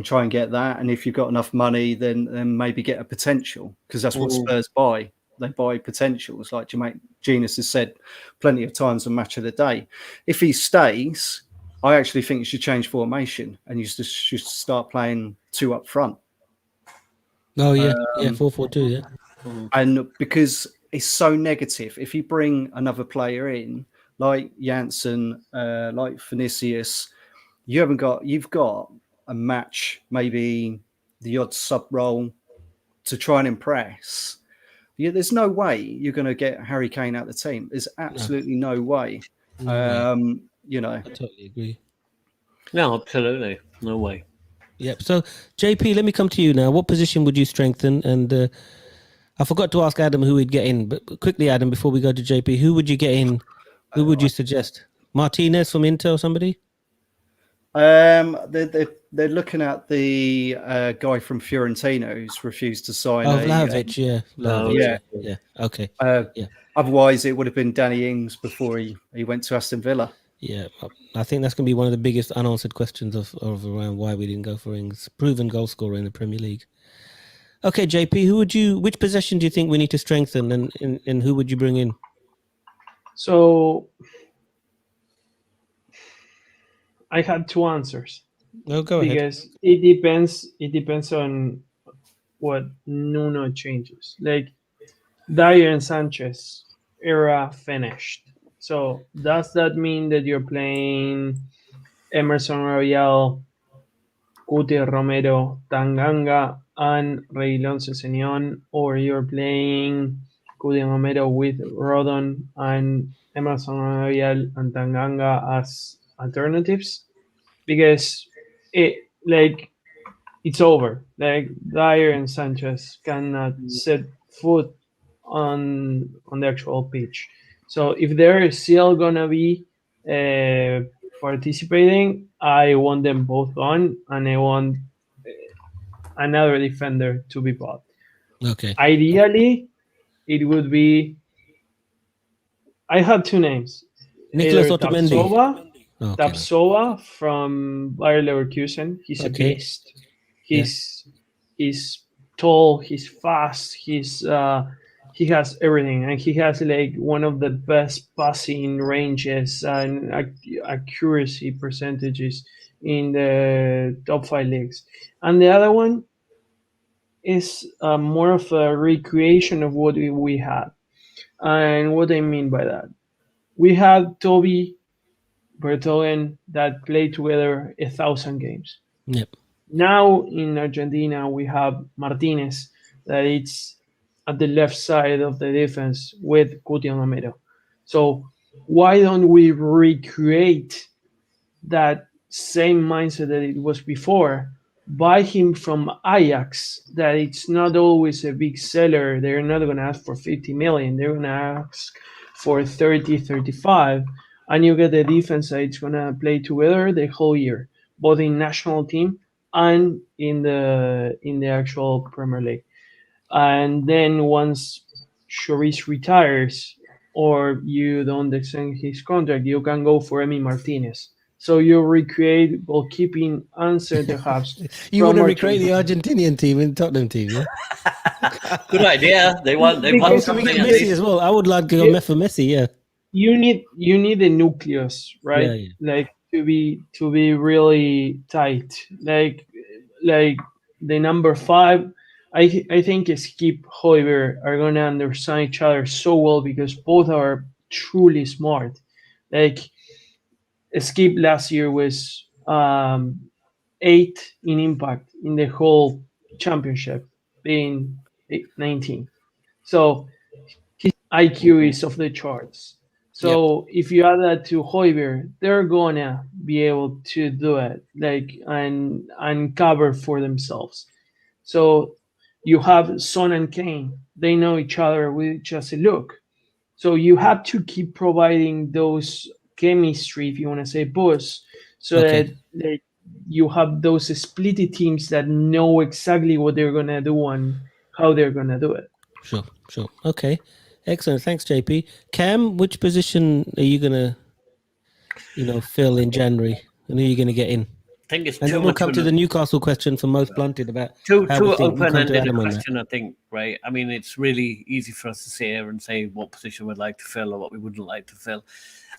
try and get that. And if you've got enough money, then maybe get a potential, because that's what Spurs buy. They buy potentials, like Genius has said plenty of times on Match of the Day. If he stays, I actually think you should change formation and you should start playing two up front. Oh, yeah. 4-4-2, yeah. And because it's so negative, if you bring another player in, like Janssen, like Vinicius, you've got a match, maybe the odd sub role to try and impress. Yeah, there's no way you're going to get Harry Kane out of the team. There's absolutely no way. I totally agree. No, absolutely. No way. Yep. So, JP, let me come to you now. What position would you strengthen? And I forgot to ask Adam who we'd get in. But quickly, Adam, before we go to JP, who would you get in? Who would you suggest? Martinez from Inter or somebody? They're looking at the guy from Fiorentina who's refused to sign. Vlahovic, yeah. Okay. Otherwise, it would have been Danny Ings before he went to Aston Villa. Yeah, I think that's going to be one of the biggest unanswered questions of around why we didn't go for Ings. Proven goal scorer in the Premier League. Okay, JP, which possession do you think we need to strengthen, and who would you bring in? So I had two answers. No, go ahead. Because it depends on what Nuno changes. Like Dyer and Sanchez era finished. So does that mean that you're playing Emerson Royal, Cuti Romero, Tanganga, and Reguilón Cesenion, or you're playing Cuti Romero with Rodon and Emerson Royal and Tanganga as alternatives? Because it's over. Like Dyer and Sanchez cannot set foot on the actual pitch. So if they're still gonna be participating, I want them both gone, and I want another defender to be bought. Okay. Ideally, it would be. I have two names. Nicholas Either Otamendi. Okay. Tapsoba from Bayer Leverkusen. He's a Okay. beast. He's tall. He's fast. He has everything, and he has like one of the best passing ranges and accuracy percentages in the top 5 leagues. And the other one is more of a recreation of what we had. And what I mean by that, we had Toby Bertogen that played together 1,000 games. Yep. Now in Argentina we have Martinez that it's at the left side of the defense with Cuti and Romero. So why don't we recreate that same mindset that it was before? Buy him from Ajax, that it's not always a big seller. They're not going to ask for 50 million. They're going to ask for 30, 35. And you get the defense that it's going to play together the whole year, both in national team and in the actual Premier League. And then once Lloris retires or you don't extend his contract, you can go for Emi Martinez. So you recreate goalkeeping and center halves. You want to recreate the Argentinian team and Tottenham team, yeah? Good idea. They want So we something get at Messi least. as well. I would like to go for Messi, yeah. You need the nucleus, right? Yeah. Like to be really tight. Like the number 5. I think Skip Hoiber are gonna understand each other so well because both are truly smart. Like Skip last year was 8 in impact in the whole championship, being 19. So his IQ is off the charts. So if you add that to Hoiber, they're gonna be able to do it, like and cover for themselves. So you have Son and Kane; they know each other with just a look. So you have to keep providing those chemistry, if you want to say boosts, so that you have those splitty teams that know exactly what they're gonna do and how they're gonna do it. Sure. Okay. Excellent. Thanks, JP. Cam, which position are you gonna, fill in January? And who are you gonna get in? I think it's and too then we'll much come to the Newcastle question for most blunted about too how we think. We'll come to open-ended Adam on that. question, I think, right? I mean, it's really easy for us to sit here and say what position we'd like to fill or what we wouldn't like to fill.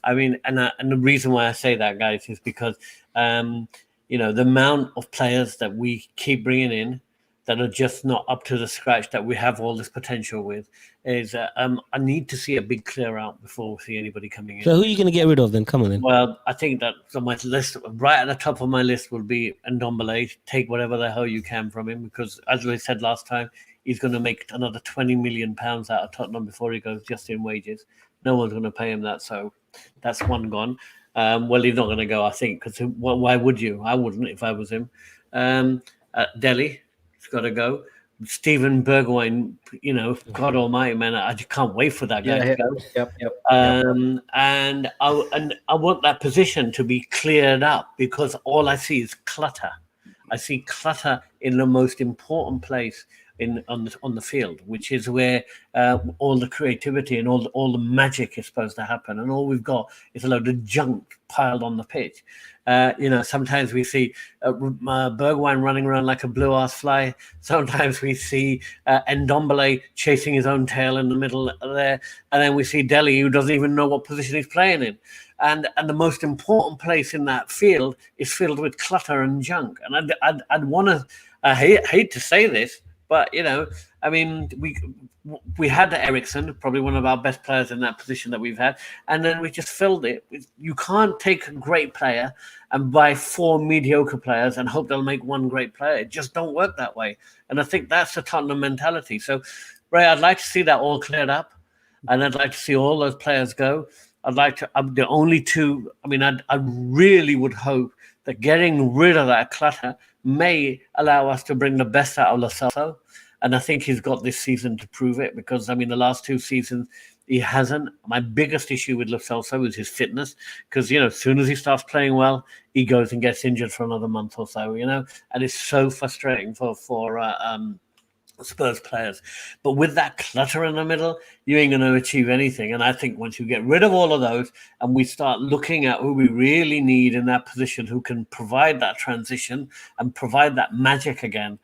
I mean, and the reason why I say that, guys, is because the amount of players that we keep bringing in that are just not up to the scratch that we have all this potential with is I need to see a big clear out before we see anybody coming in. So who are you going to get rid of then? Come on then. Well, I think that on my list, right at the top of my list, will be Ndombele. Take whatever the hell you can from him because, as we said last time, he's going to make another £20 million out of Tottenham before he goes just in wages. No one's going to pay him that, so that's one gone. Well, he's not going to go, I think, because why would you? I wouldn't if I was him. Delhi. Got to go. Stephen Bergwijn, God Almighty, man, I just can't wait for that guy to go. Yep. And I want that position to be cleared up because all I see is clutter. I see clutter in the most important place on the field, which is where all the creativity and all the magic is supposed to happen. And all we've got is a load of junk piled on the pitch. Sometimes we see Bergwijn running around like a blue-ass fly. Sometimes we see Ndombele chasing his own tail in the middle there. And then we see Delhi, who doesn't even know what position he's playing in. And the most important place in that field is filled with clutter and junk. And I'd want to, I hate to say this, But I mean, we had Ericsson, probably one of our best players in that position that we've had, and then we just filled it. You can't take a great player and buy 4 mediocre players and hope they'll make one great player. It just don't work that way. And I think that's the Tottenham mentality. So, Ray, I'd like to see that all cleared up, and I'd like to see all those players go. I'd like to. The only two. I mean, I really would hope that getting rid of that clutter may allow us to bring the best out of Lo Celso. And I think he's got this season to prove it, because, I mean, the last 2 seasons, he hasn't. My biggest issue with Lo Celso is his fitness, because, as soon as he starts playing well, he goes and gets injured for another month or so, and it's so frustrating for Spurs players. But with that clutter in the middle, you ain't going to achieve anything. And I think once you get rid of all of those and we start looking at who we really need in that position, who can provide that transition and provide that magic again,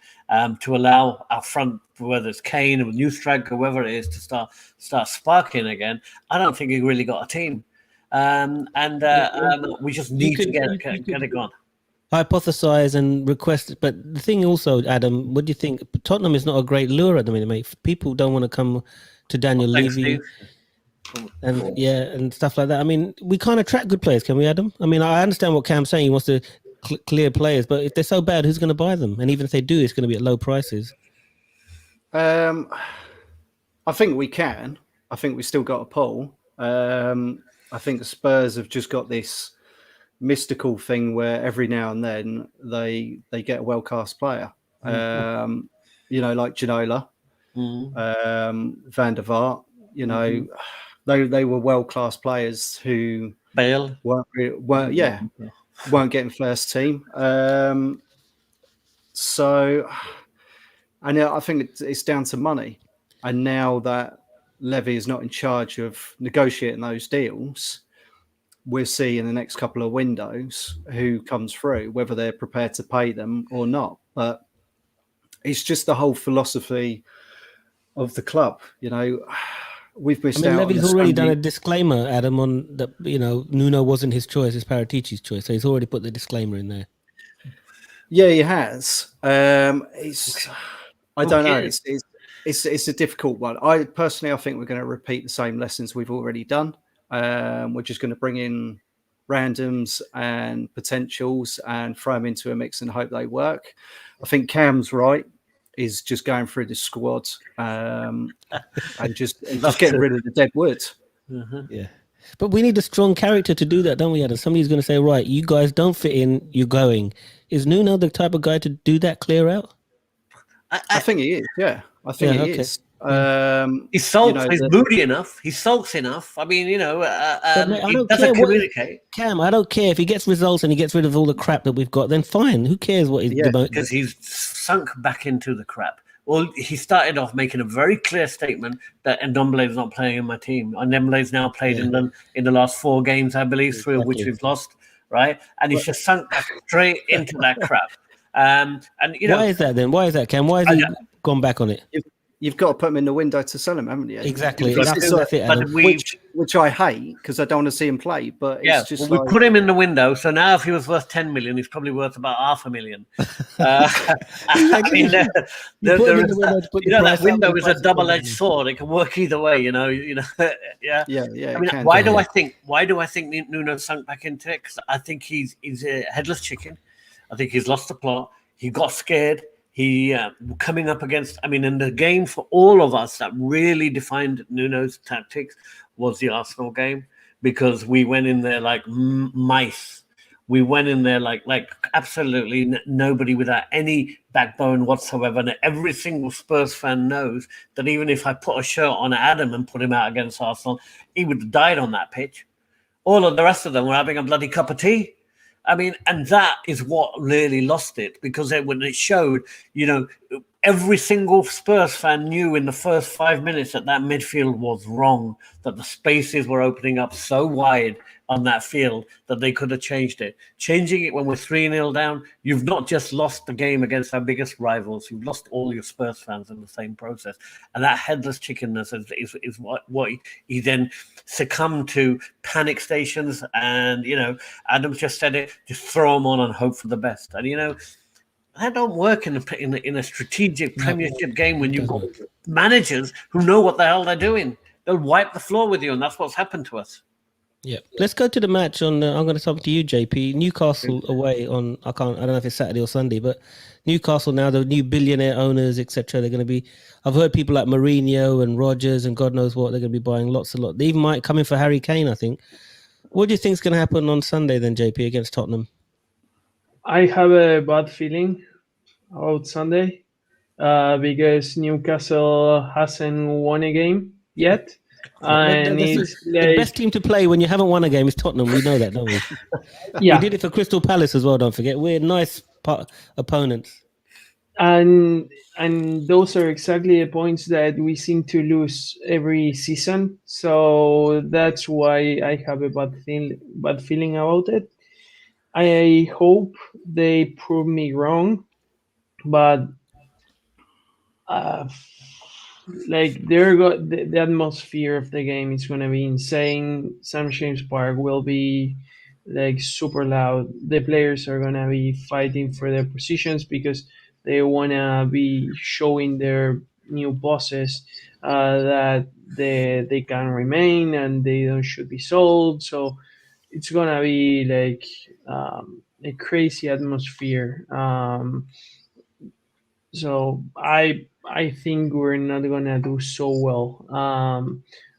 to allow our front, whether it's Kane or new striker, whoever it is, to start sparking again, I don't think he really got a team. We just need to get it gone. Hypothesize and request, but the thing also, Adam, what do you think? Tottenham is not a great lure at the minute, mate. People don't want to come to Daniel Levy and stuff like that. I mean, we can't attract good players, can we, Adam? I mean, I understand what Cam's saying. He wants to clear players, but if they're so bad, who's going to buy them? And even if they do, it's going to be at low prices. I think we can. I think we still got a pull. I think the Spurs have just got this mystical thing where every now and then they get a well-cast player, like Ginola, Van der Vaart, they were world-class players who Bale weren't getting first team. So, and I think it's down to money. And now that Levy is not in charge of negotiating those deals, we'll see in the next couple of windows who comes through, whether they're prepared to pay them or not. But it's just the whole philosophy of the club. We've missed out. Levy's already done a disclaimer, Adam, on that. Nuno wasn't his choice; it's Paratici's choice. So he's already put the disclaimer in there. Yeah, he has. I don't know. It's a difficult one. I think we're going to repeat the same lessons we've already done. We're just going to bring in randoms and potentials and throw them into a mix and hope they work. I think Cam's right, is just going through the squad and just getting rid of the dead wood. Yeah. But we need a strong character to do that, don't we, Adam? Somebody's going to say, right, you guys don't fit in, you're going. Is Nuno the type of guy to do that, clear out? I think he is, yeah. I think he is. He sulks. He's moody enough. He sulks enough. I mean, he doesn't communicate. Cam, I don't care if he gets results and he gets rid of all the crap that we've got. Then fine. Who cares what he's about? Because he's sunk back into the crap. Well, he started off making a very clear statement that Ndombele is not playing in my team. And Ndombele's now played in the last 4 games, I believe, 3 of which we've lost. Right, and he's just sunk back straight into that crap. Why is that then? Why is that, Cam? Why has he gone back on it? You've got to put him in the window to sell him, haven't you? Exactly. Which I hate because I don't want to see him play. But it's just we put him in the window. So now, if he was worth 10 million, he's probably worth about $500,000. I mean, that window is a double-edged sword. It can work either way. Yeah. I mean, why do I think Nuno sunk back into it? Because I think he's a headless chicken. I think he's lost the plot. He got scared. He coming up against, in the game for all of us that really defined Nuno's tactics was the Arsenal game, because we went in there like mice. We went in there like absolutely nobody, without any backbone whatsoever. And every single Spurs fan knows that even if I put a shirt on Adam and put him out against Arsenal, he would have died on that pitch. All of the rest of them were having a bloody cup of tea. And that is what really lost it, because when it showed, every single Spurs fan knew in the first 5 minutes that midfield was wrong, that the spaces were opening up so wide on that field that they could have changed it. Changing it when we're 3-0 down, you've not just lost the game against our biggest rivals, you've lost all your Spurs fans in the same process. And that headless chickenness is what he then succumbed to. Panic stations, and Adam just said it, just throw them on and hope for the best. And That don't work in a strategic Premiership game when you've got managers who know what the hell they're doing. They'll wipe the floor with you, and that's what's happened to us. Yeah, let's go to the match on. I'm going to talk to you, JP. Newcastle away on. I don't know if it's Saturday or Sunday, but Newcastle now, the new billionaire owners, etc. They're going to be. I've heard people like Mourinho and Rodgers and God knows what they're going to be buying lots. They even might come in for Harry Kane. I think. What do you think is going to happen on Sunday then, JP, against Tottenham? I have a bad feeling about Sunday because Newcastle hasn't won a game yet. And it's the best team to play when you haven't won a game is Tottenham. We know that, don't we? Yeah. We did it for Crystal Palace as well, don't forget. We're nice opponents. And those are exactly the points that we seem to lose every season. So that's why I have a bad feeling about it. I hope they prove me wrong, but the atmosphere of the game is going to be insane. St. James Park will be like super loud. The players are going to be fighting for their positions because they want to be showing their new bosses that they can remain and they don't should be sold. So it's going to be like a crazy atmosphere. So I think we're not gonna do so well.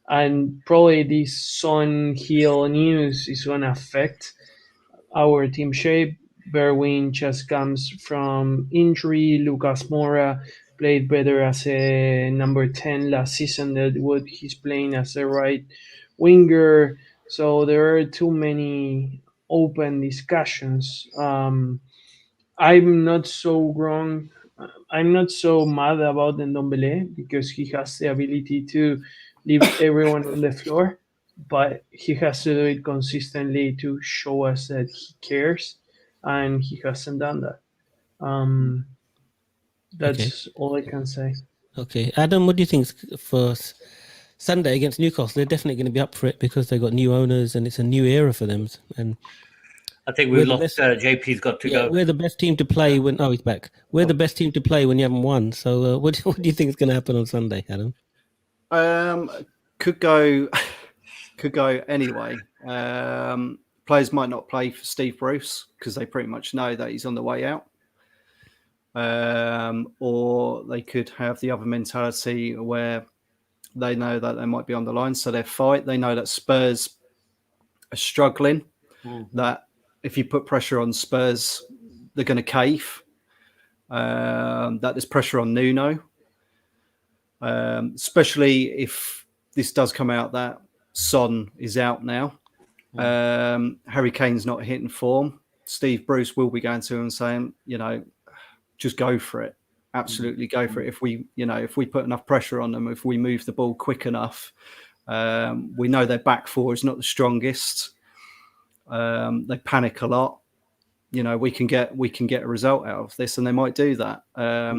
And probably this Son Hill news is gonna affect our team shape. Berwin just comes from injury. Lucas Moura played better as a number 10 last season than what he's playing as a right winger. So there are too many open discussions. I'm not so wrong. I'm not so mad about Ndombele because he has the ability to leave everyone on the floor, but he has to do it consistently to show us that he cares, and he hasn't done that. That's all I can say. Okay, Adam, what do you think for Sunday against Newcastle? They're definitely going to be up for it because they've got new owners and it's a new era for them. And I think we've lost. JP's got to go. We're the best team to play when. Oh, he's back. We're the best team to play when you haven't won. So, what do you think is going to happen on Sunday, Adam? Could go anyway. Players might not play for Steve Bruce because they pretty much know that he's on the way out. Or they could have the other mentality where they know that they might be on the line, so they fight. They know that Spurs are struggling. Mm-hmm. That if you put pressure on Spurs, they're going to cave. That there's pressure on Nuno, especially if this does come out that Son is out now. Harry Kane's not hitting form. Steve Bruce will be going to him and saying, just go for it. Absolutely go for it. If we put enough pressure on them, if we move the ball quick enough, we know their back four is not the strongest. They panic a lot. We can get a result out of this, and they might do that. I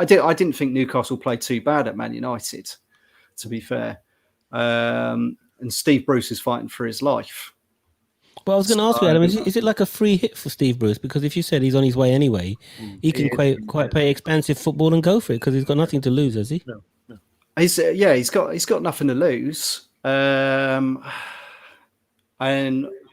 didn't think Newcastle played too bad at Man United, to be fair. And Steve Bruce is fighting for his life. Well, I was going to ask you, Adam, is it like a free hit for Steve Bruce? Because if you said he's on his way anyway, he can quite play expansive football and go for it because he's got nothing to lose, has he? No. He's got nothing to lose. And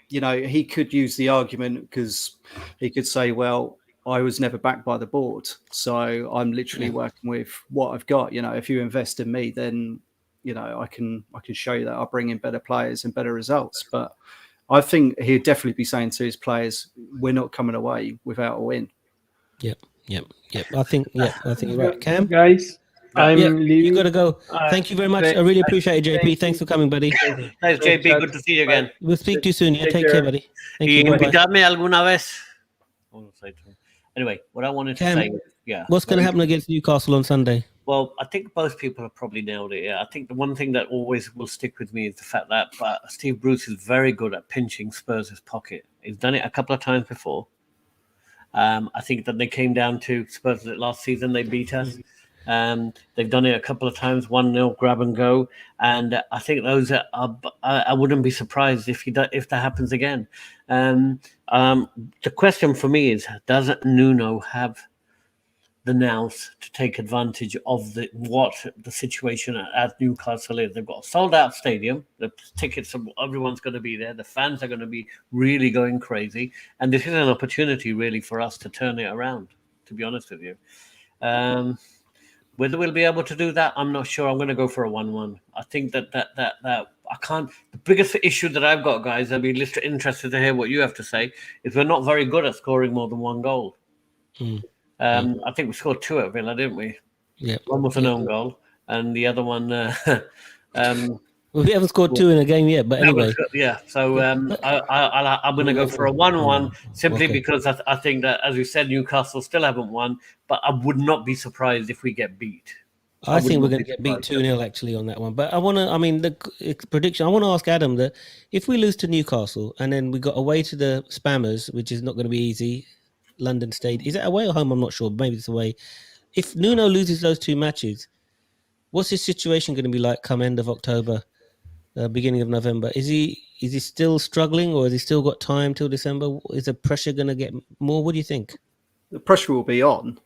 he could use the argument because he could say, well, I was never backed by the board, so I'm literally working with what I've got. If you invest in me, then I can show you that I'll bring in better players and better results. But I think he'd definitely be saying to his players, we're not coming away without a win. Yep. I think you're right. Cam? Guys, I'm leaving. You got to go. Thank you very much. I really appreciate it, JP. Thanks for coming, buddy. Thanks, JP. Good to see you again. We'll speak to you soon. Take care, buddy. Thank you. Invitadme alguna vez. Anyway, what I wanted to say, what's going to happen against Newcastle on Sunday? Well, I think both people have probably nailed it. I think the one thing that always will stick with me is the fact that Steve Bruce is very good at pinching Spurs' pocket. He's done it a couple of times before. I think that they came down to Spurs last season. They beat us. They've done it a couple of times, 1-0 grab and go, and I think those are. I wouldn't be surprised if if that happens again. The question for me is: does Nuno have the nous to take advantage of the situation at Newcastle is? They've got a sold-out stadium. The tickets, everyone's going to be there. The fans are going to be really going crazy, and this is an opportunity really for us to turn it around. To be honest with you. Whether we'll be able to do that, I'm not sure. I'm going to go for a 1-1. I think that I can't. The biggest issue that I've got, guys, I'd be interested to hear what you have to say, is we're not very good at scoring more than one goal. I think we scored 2 at Villa, didn't we? Yeah. One was an own goal, and the other one. Well, we haven't scored 2 in a game yet, but anyway. Yeah. So I'm going to go for a 1-1 simply because I think that, as we said, Newcastle still haven't won, but I would not be surprised if we get beat. I think we're going to get beat 2-0 actually on that one. But the prediction, I want to ask Adam that if we lose to Newcastle and then we got away to the Spammers, which is not going to be easy, London Stadium. Is it away or home? I'm not sure. Maybe it's away. If Nuno loses those 2 matches, what's his situation going to be like come end of October, beginning of November? Is he still struggling, or has he still got time till December? Is the pressure going to get more? What do you think? The pressure will be on.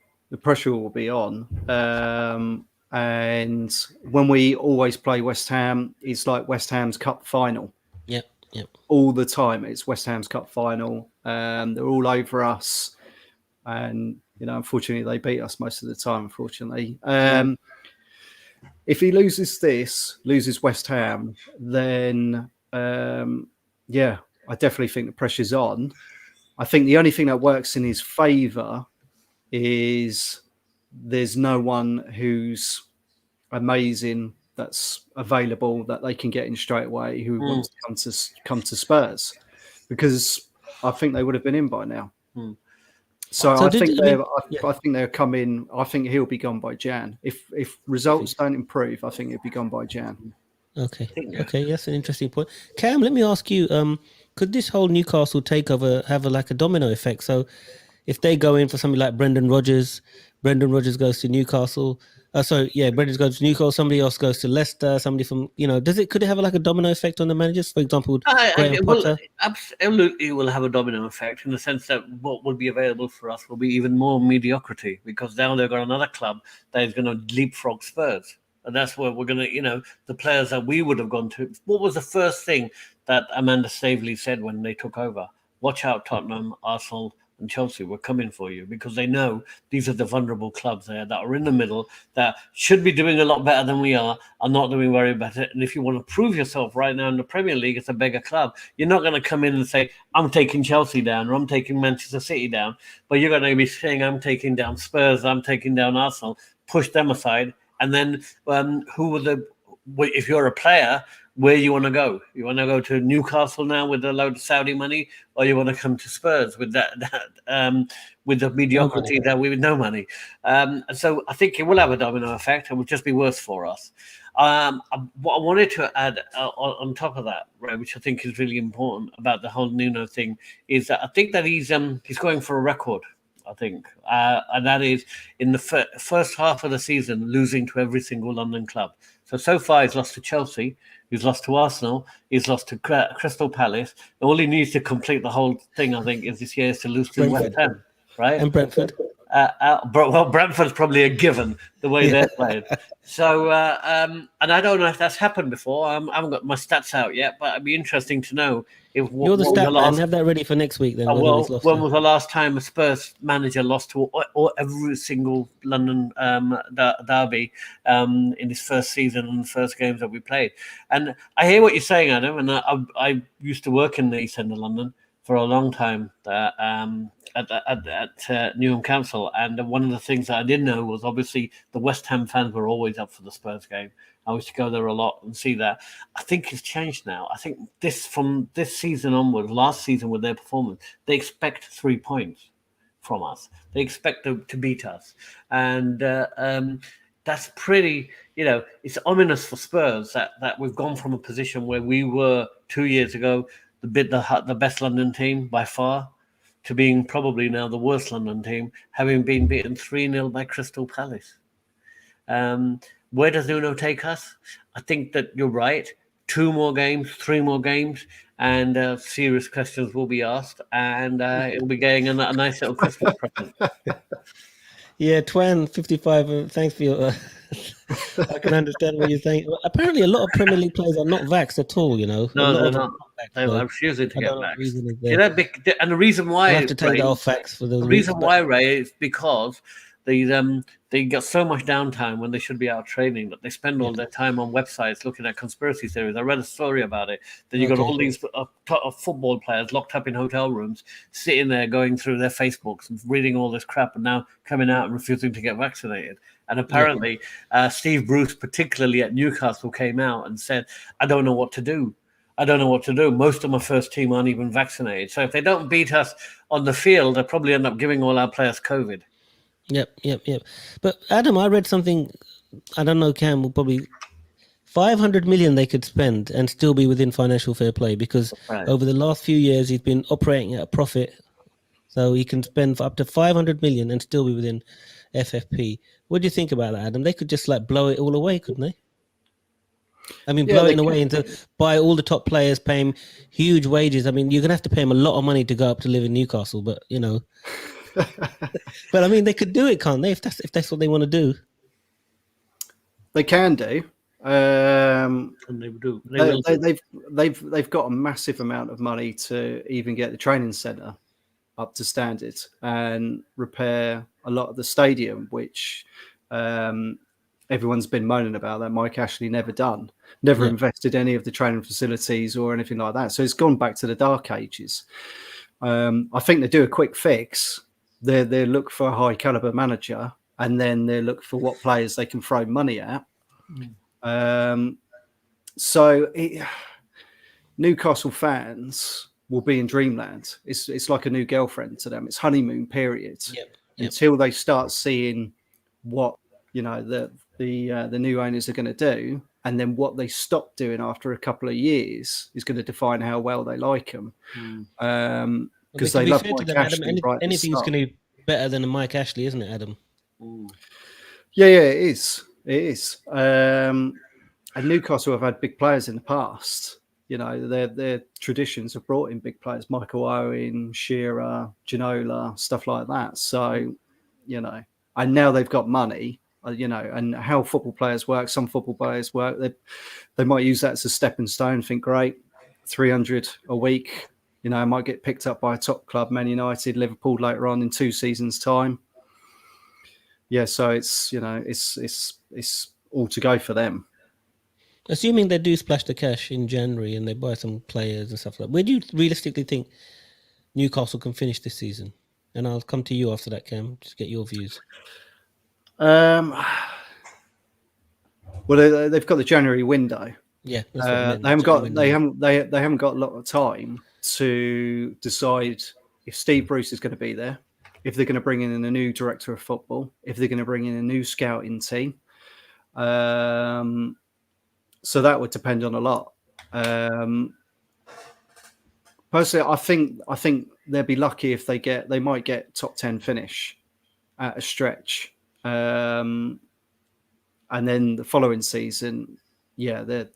And when we always play West Ham, it's like West Ham's cup final. Yep. All the time, it's West Ham's cup final. They're all over us. And, unfortunately, they beat us most of the time, unfortunately. If he loses West Ham, then, I definitely think the pressure's on. I think the only thing that works in his favour is there's no one who's amazing that's available that they can get in straight away who wants to come to Spurs, because I think they would have been in by now. So I think they're coming. I think he'll be gone by Jan. If results don't improve, I think he'll be gone by Jan. Okay, that's an interesting point. Cam, let me ask you: could this whole Newcastle takeover have a domino effect? So, if they go in for somebody like Brendan Rodgers goes to Newcastle. Brendan goes to Newcastle. Somebody else goes to Leicester. Somebody from could it have a domino effect on the managers? For example, Graham Potter. Absolutely, will have a domino effect in the sense that what will be available for us will be even more mediocrity, because now they've got another club that is going to leapfrog Spurs, and that's where we're going to, the players that we would have gone to. What was the first thing that Amanda Staveley said when they took over? Watch out, Tottenham, Arsenal, and Chelsea were coming for you, because they know these are the vulnerable clubs there that are in the middle that should be doing a lot better than we are not doing very better. And if you want to prove yourself right now in the Premier League, it's a bigger club. You're not going to come in and say, I'm taking Chelsea down, or I'm taking Manchester City down, but you're going to be saying, I'm taking down Spurs, I'm taking down Arsenal, push them aside. And then if you're a player, where you want to go? You want to go to Newcastle now with a load of Saudi money, or you want to come to Spurs with that with the mediocrity that we with no money? So I think it will have a domino effect. It will just be worse for us. What I wanted to add on top of that, right, which I think is really important about the whole Nuno thing, is that I think that he's going for a record. I think, and that is in the first half of the season, losing to every single London club. So far, he's lost to Chelsea, he's lost to Arsenal, he's lost to Crystal Palace. All he needs to complete the whole thing, I think, is this year is to lose to West Ham, right? And Brentford. Brentford's probably a given the way they're playing. So, and I don't know if that's happened before. I haven't got my stats out yet, but it'd be interesting to know if you're the stat man. Have that ready for next week. Then, when was the last time a Spurs manager lost to every single London derby in his first season and the first games that we played? And I hear what you're saying, Adam. And I used to work in the East End of London for a long time at Newham Council, and one of the things that I didn't know was obviously the West Ham fans were always up for the Spurs game. I used to go there a lot and see that. I think it's changed now. I think from this season onwards, last season with their performance, they expect 3 points from us. They expect to beat us, and that's pretty. It's ominous for Spurs that we've gone from a position where we were 2 years ago the best London team by far, to being probably now the worst London team, having been beaten 3-0 by Crystal Palace. Where does Nuno take us? I think that you're right. 2 more games, 3 more games, and serious questions will be asked, and it'll be getting a nice little Christmas present. Yeah, Twan 55. Thanks for your. I can understand what you're saying. Well, apparently, a lot of Premier League players are not vaxxed at all. You know, No, a lot they're of them not. are They're vaxxed, so refusing to I get don't know what the reason is vaxxed. there. You know, and the reason why I'll have to take Ray, that off facts for those. the reason why, Ray, is because they got so much downtime when they should be out training that they spend all their time on websites looking at conspiracy theories. I read a story about it. That you got all these football players locked up in hotel rooms, sitting there going through their Facebooks and reading all this crap, and now coming out and refusing to get vaccinated. And apparently, Steve Bruce, particularly at Newcastle, came out and said, "I don't know what to do. I don't know what to do. Most of my first team aren't even vaccinated. So if they don't beat us on the field, they'll probably end up giving all our players COVID." Yep. But Adam, I read something. I don't know. Cam will probably 500 million they could spend and still be within financial fair play because over the last few years he's been operating at a profit, so he can spend up to 500 million and still be within FFP. What do you think about that, Adam? They could just like blow it all away, couldn't they? I mean, blow it in a way into buy all the top players, pay them huge wages. I mean, you're gonna have to pay them a lot of money to go up to live in Newcastle, but you know. But I mean, they could do it, can't they? If that's what they want to do, they can do. And they do. They've got a massive amount of money to even get the training centre up to standard and repair a lot of the stadium, which everyone's been moaning about that Mike Ashley never invested any of the training facilities or anything like that. So it's gone back to the dark ages. I think they do a quick fix. They look for a high caliber manager, and then they look for what players they can throw money at. Newcastle fans will be in dreamland. It's like a new girlfriend to them. It's honeymoon period until they start seeing what the new owners are going to do, and then what they stop doing after a couple of years is going to define how well they like them. Because they love Mike Ashley. Anything's going to be better than a Mike Ashley, isn't it, Adam? Yeah, it is. It is. And Newcastle have had big players in the past. You know, their traditions have brought in big players: Michael Owen, Shearer, Ginola, stuff like that. So, and now they've got money. And how football players work. Some football players work. They might use that as a stepping stone. Think, great, 300 a week. I might get picked up by a top club, Man United, Liverpool later on in 2 seasons' time. Yeah, so it's all to go for them. Assuming they do splash the cash in January and they buy some players and stuff like that, where do you realistically think Newcastle can finish this season? And I'll come to you after that, Cam, just get your views. Well, they've got the January window. Yeah, they haven't got a lot of time to decide if Steve Bruce is going to be there, if they're going to bring in a new director of football, if they're going to bring in a new scouting team. So that would depend on a lot. Personally, I think they'll be lucky if they might get top 10 finish at a stretch. And then the following season, they'll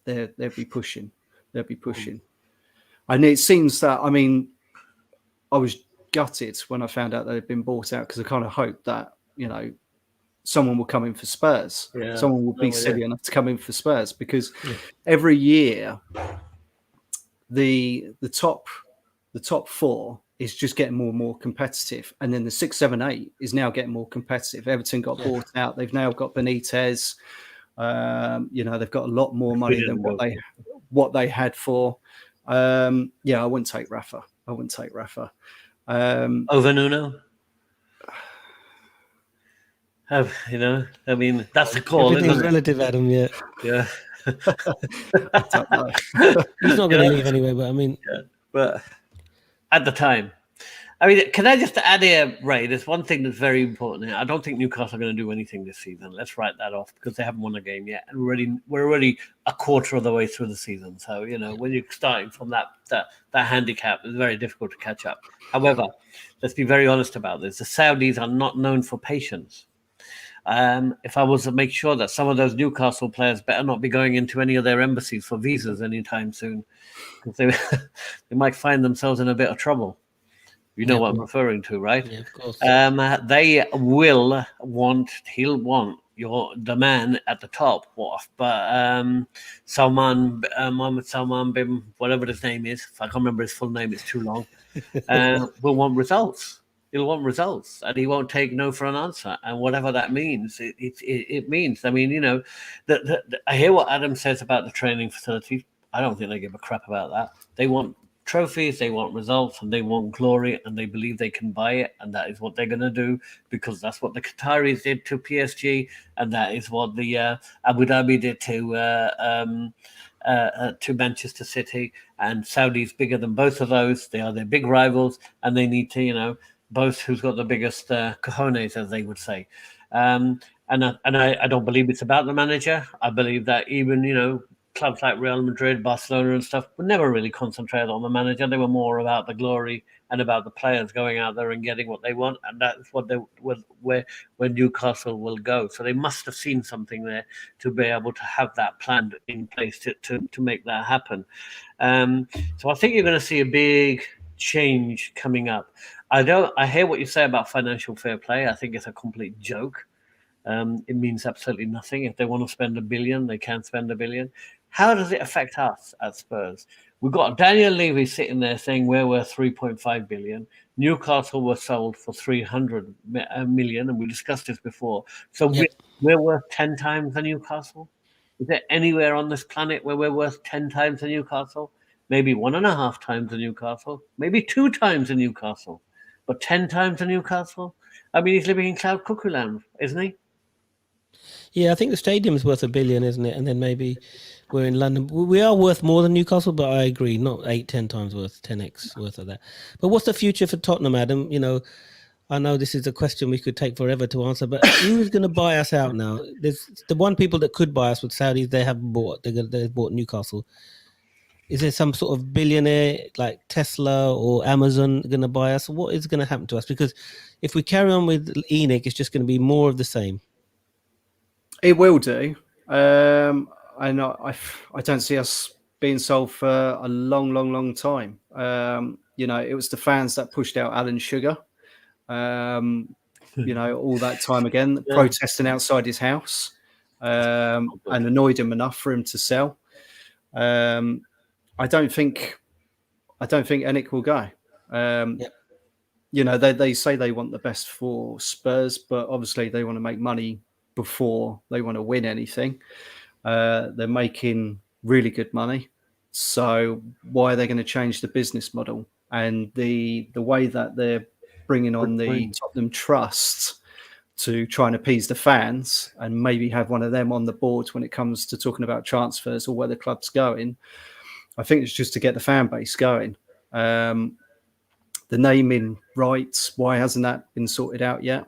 be pushing. They'll be pushing. And it seems that, I mean, I was gutted when I found out that they'd been bought out because I kind of hoped that, someone will come in for Spurs. Yeah. Someone will be silly enough to come in for Spurs because every year the top 4 is just getting more and more competitive, and then the 6, 7, 8 is now getting more competitive. Everton got bought out. They've now got Benitez. They've got a lot more money than what they had for. I wouldn't take Rafa. Over Nuno. I mean, that's the call. Everything's relative, Adam. Yeah. I don't know. He's not going to leave anyway, but I mean, but at the time, I mean, can I just add here, Ray? There's one thing that's very important here. I don't think Newcastle are going to do anything this season. Let's write that off because they haven't won a game yet, and we're already a quarter of the way through the season. So when you're starting from that handicap, it's very difficult to catch up. However, let's be very honest about this: the Saudis are not known for patience. if I was to make sure that some of those Newcastle players better not be going into any of their embassies for visas anytime soon, because they might find themselves in a bit of trouble. You know what I'm referring to, right? Yeah, of course. He'll want the man at the top, but Mohammed Salman bin, whatever his name is, if I can't remember his full name, it's too long, will want results. He'll want results, and he won't take no for an answer. And whatever that means, it means. I mean, I hear what Adam says about the training facilities. I don't think they give a crap about that. They want trophies, they want results, and they want glory, and they believe they can buy it, and that is what they're going to do, because that's what the Qataris did to PSG, and that is what the Abu Dhabi did to Manchester City, and Saudi's bigger than both of those. They are their big rivals, and they need to, both who's got the biggest cojones, as they would say. And I don't believe it's about the manager. I believe that even, clubs like Real Madrid, Barcelona and stuff would never really concentrate on the manager. They were more about the glory and about the players going out there and getting what they want. And that's what where Newcastle will go. So they must have seen something there to be able to have that plan in place to make that happen. So I think you're going to see a big change coming up. I hear what you say about financial fair play. I think it's a complete joke. It means absolutely nothing. If they want to spend $1 billion, they can spend $1 billion. How does it affect us at Spurs? We've got Daniel Levy sitting there saying we're worth 3.5 billion. Newcastle were sold for 300 million, and we discussed this before. So we're worth 10 times the Newcastle. Is there anywhere on this planet where we're worth 10 times the Newcastle? Maybe 1.5 times the Newcastle, maybe 2 times the Newcastle, but 10 times the Newcastle? I mean, he's living in cloud cuckoo land, isn't he? Yeah, I think the stadium's worth $1 billion, isn't it? And then maybe we're in London. We are worth more than Newcastle, but I agree, not 8-10 times worth, 10x worth of that. But what's the future for Tottenham, Adam? I know this is a question we could take forever to answer, but who's going to buy us out now? There's the one people that could buy us with Saudis. They have bought. They've bought Newcastle. Is there some sort of billionaire like Tesla or Amazon going to buy us? What is going to happen to us? Because if we carry on with ENIC, it's just going to be more of the same. It will do. I don't see us being sold for a long time. It was the fans that pushed out Alan Sugar. All that time again, protesting outside his house, and annoyed him enough for him to sell. I don't think ENIC will go. They say they want the best for Spurs, but obviously they want to make money before they want to win anything. They're making really good money, so why are they going to change the business model? And the way that they're bringing on the Tottenham Trust to try and appease the fans and maybe have one of them on the board when it comes to talking about transfers or where the club's going, I think it's just to get the fan base going. The naming rights, why hasn't that been sorted out yet?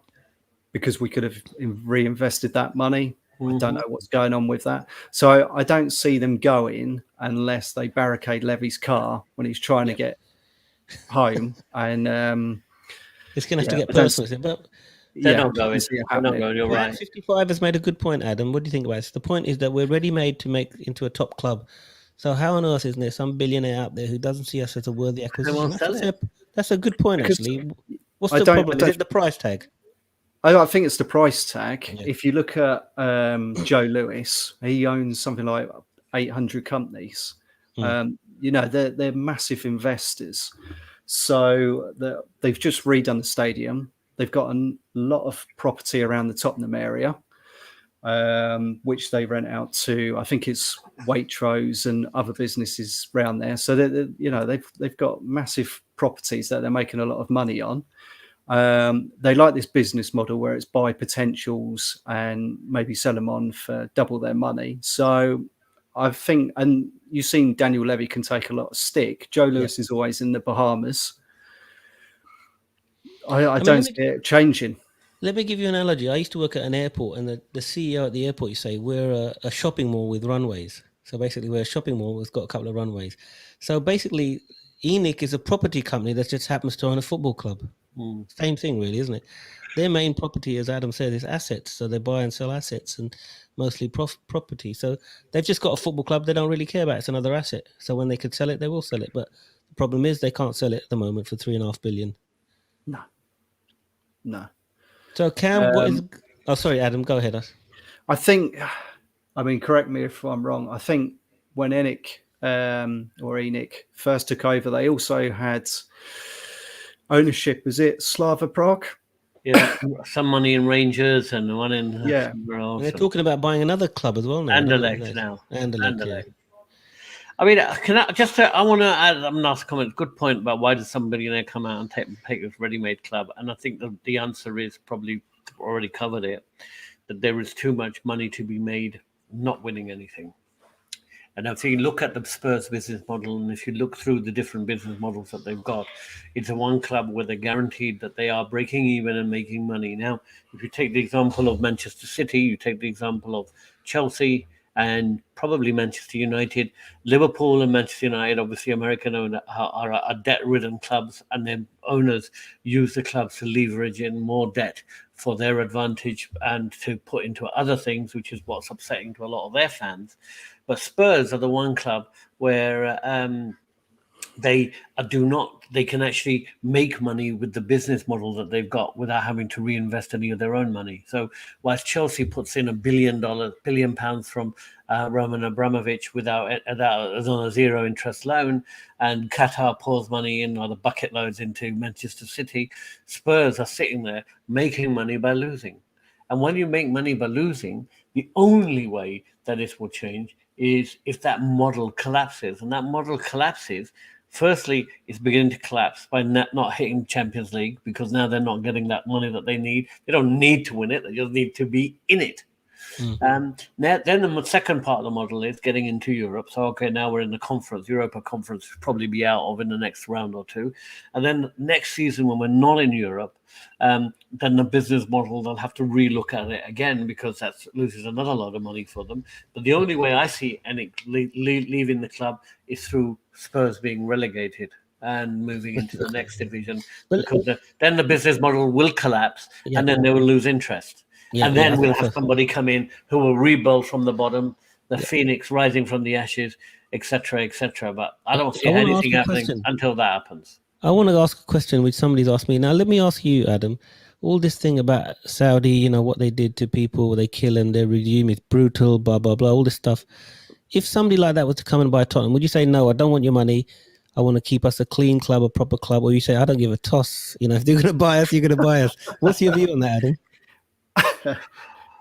Because we could have reinvested that money. I don't know what's going on with that. So I don't see them going unless they barricade Levy's car when he's trying to get home. And it's going to have to get personal. But they're not going. They're not going. You're right. 55 has made a good point, Adam. What do you think about this? The point is that we're ready-made to make into a top club. So how on earth isn't there some billionaire out there who doesn't see us as a worthy acquisition? That's a good point, actually. What's the problem? Is it the price tag? I think it's the price tag. Yeah. If you look at Joe Lewis, he owns something like 800 companies. They're massive investors. So they've just redone the stadium. They've got a lot of property around the Tottenham area, which they rent out to, I think it's Waitrose and other businesses around there. So they've got massive properties that they're making a lot of money on. They like this business model where it's buy potentials and maybe sell them on for double their money. So I think, and you've seen Daniel Levy can take a lot of stick. Joe Lewis is always in the Bahamas. I don't see it changing. Let me give you an analogy. I used to work at an airport, and the CEO at the airport, you say, we're a shopping mall with runways. So basically, we're a shopping mall that's got a couple of runways. So basically, ENIC is a property company that just happens to own a football club. Same thing, really, isn't it? Their main property, as Adam said, is assets. So they buy and sell assets, and mostly property. So they've just got a football club they don't really care about. It's another asset. So when they could sell it, they will sell it. But the problem is they can't sell it at the moment for $3.5 billion. No. So Cam, what is? Oh, sorry, Adam, go ahead. I think, I mean, correct me if I'm wrong. I think when ENIC first took over, they also had ownership. Was it Slava Prague? Yeah, some money in Rangers and one in And they're talking about buying another club as well now. Anderlecht now. Anderlecht. Yeah. I mean, I want to add a last comment. Good point about why does some billionaire come out and take this ready-made club? And I think the answer is probably already covered it, that there is too much money to be made not winning anything. And if you look at the Spurs business model, and if you look through the different business models that they've got, it's a one club where they're guaranteed that they are breaking even and making money. Now, if you take the example of Manchester City, you take the example of Chelsea and probably Manchester United, Liverpool and Manchester United, obviously American owned, are debt-ridden clubs, and their owners use the clubs to leverage in more debt for their advantage and to put into other things, which is what's upsetting to a lot of their fans. But Spurs are the one club where they can actually make money with the business model that they've got without having to reinvest any of their own money. So whilst Chelsea puts in £1 billion from Roman Abramovich as on a zero interest loan, and Qatar pours money in, or the bucket loads into Manchester City, Spurs are sitting there making money by losing. And when you make money by losing, the only way that this will change is if that model collapses. And that model collapses, firstly, it's beginning to collapse by not hitting Champions League, because now they're not getting that money that they need. They don't need to win it. They just need to be in it. Then the second part of the model is getting into Europe. So, okay, now we're in the conference, Europa Conference, probably be out of in the next round or two. And then next season, when we're not in Europe, then the business model, they'll have to relook at it again, because that loses another lot of money for them. But the only way I see any leaving the club is through Spurs being relegated and moving into the next division, because then the business model will collapse, and then they will lose interest. And then we'll have somebody come in who will rebuild from the bottom, the phoenix rising from the ashes, etc., etc. But I don't see anything happening until that happens. I want to ask a question which somebody's asked me. Now, let me ask you, Adam. All this thing about Saudi, what they did to people, they kill them, their regime is brutal, blah, blah, blah, all this stuff. If somebody like that was to come and buy Tottenham, would you say, no, I don't want your money, I want to keep us a clean club, a proper club? Or you say, I don't give a toss. If they're going to buy us, you're going to buy us. What's your view on that, Adam?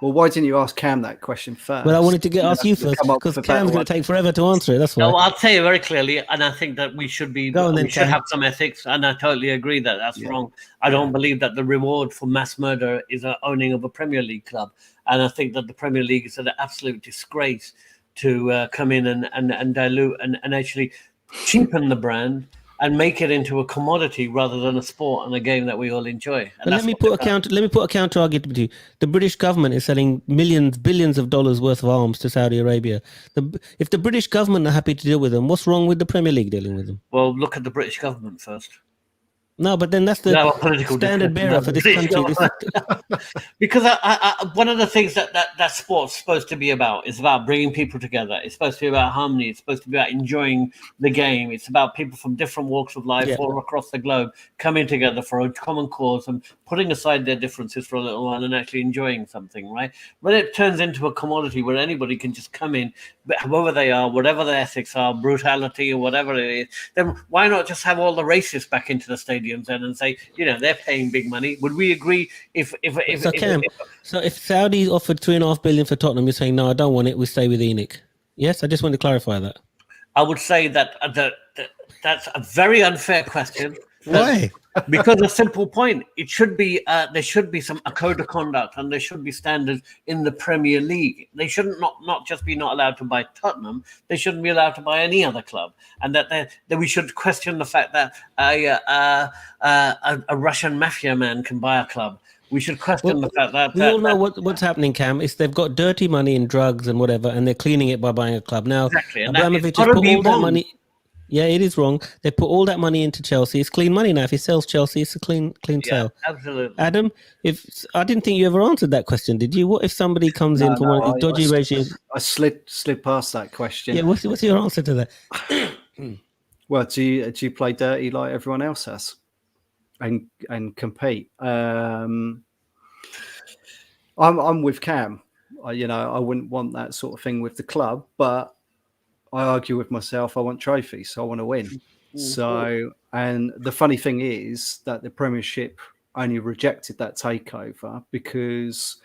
Well, why didn't you ask Cam that question first? Well, I wanted to ask you first, because Cam's going to take forever to answer it. That's why. No, I'll tell you very clearly, and I think that we should have some ethics, and I totally agree that that's wrong. I don't believe that the reward for mass murder is owning of a Premier League club, and I think that the Premier League is an absolute disgrace to come in and dilute and actually cheapen the brand and make it into a commodity rather than a sport and a game that we all enjoy. And let me put a counter argument to you. The British government is selling billions of dollars worth of arms to Saudi Arabia. If the British government are happy to deal with them, what's wrong with the Premier League dealing with them? Well, look at the British government first. No, but then that's the standard bearer for this country. Because one of the things that sport's supposed to be about is about bringing people together. It's supposed to be about harmony. It's supposed to be about enjoying the game. It's about people from different walks of life all across the globe coming together for a common cause and putting aside their differences for a little while and actually enjoying something, right? When it turns into a commodity where anybody can just come in, whoever they are, whatever their ethics are, brutality or whatever it is, then why not just have all the racists back into the stadium then and say, they're paying big money? Would we agree if Saudi offered $3.5 billion for Tottenham, you're saying, no, I don't want it, we stay with ENIC? Yes, I just want to clarify that. I would say that that's a very unfair question. Why? Because a simple point, it should be there should be a code of conduct, and there should be standards in the Premier League. They shouldn't not just be not allowed to buy Tottenham. They shouldn't be allowed to buy any other club, and that we should question the fact that a Russian mafia man can buy a club. We should question the fact that we all know what's happening, Cam. Is they've got dirty money in drugs and whatever, and they're cleaning it by buying a club now. Exactly, Abramovich has put all that money. Yeah, it is wrong. They put all that money into Chelsea. It's clean money now. If he sells Chelsea, it's a clean sale. Absolutely. Adam, if I didn't think you ever answered that question, did you? What if somebody comes in from one of these dodgy regimes? I slid past that question. Yeah, what's your answer to that? Well, do you play dirty like everyone else has, and compete? I'm with Cam. I wouldn't want that sort of thing with the club, but I argue with myself. I want trophies, so I want to win. So, and the funny thing is that the Premiership only rejected that takeover because,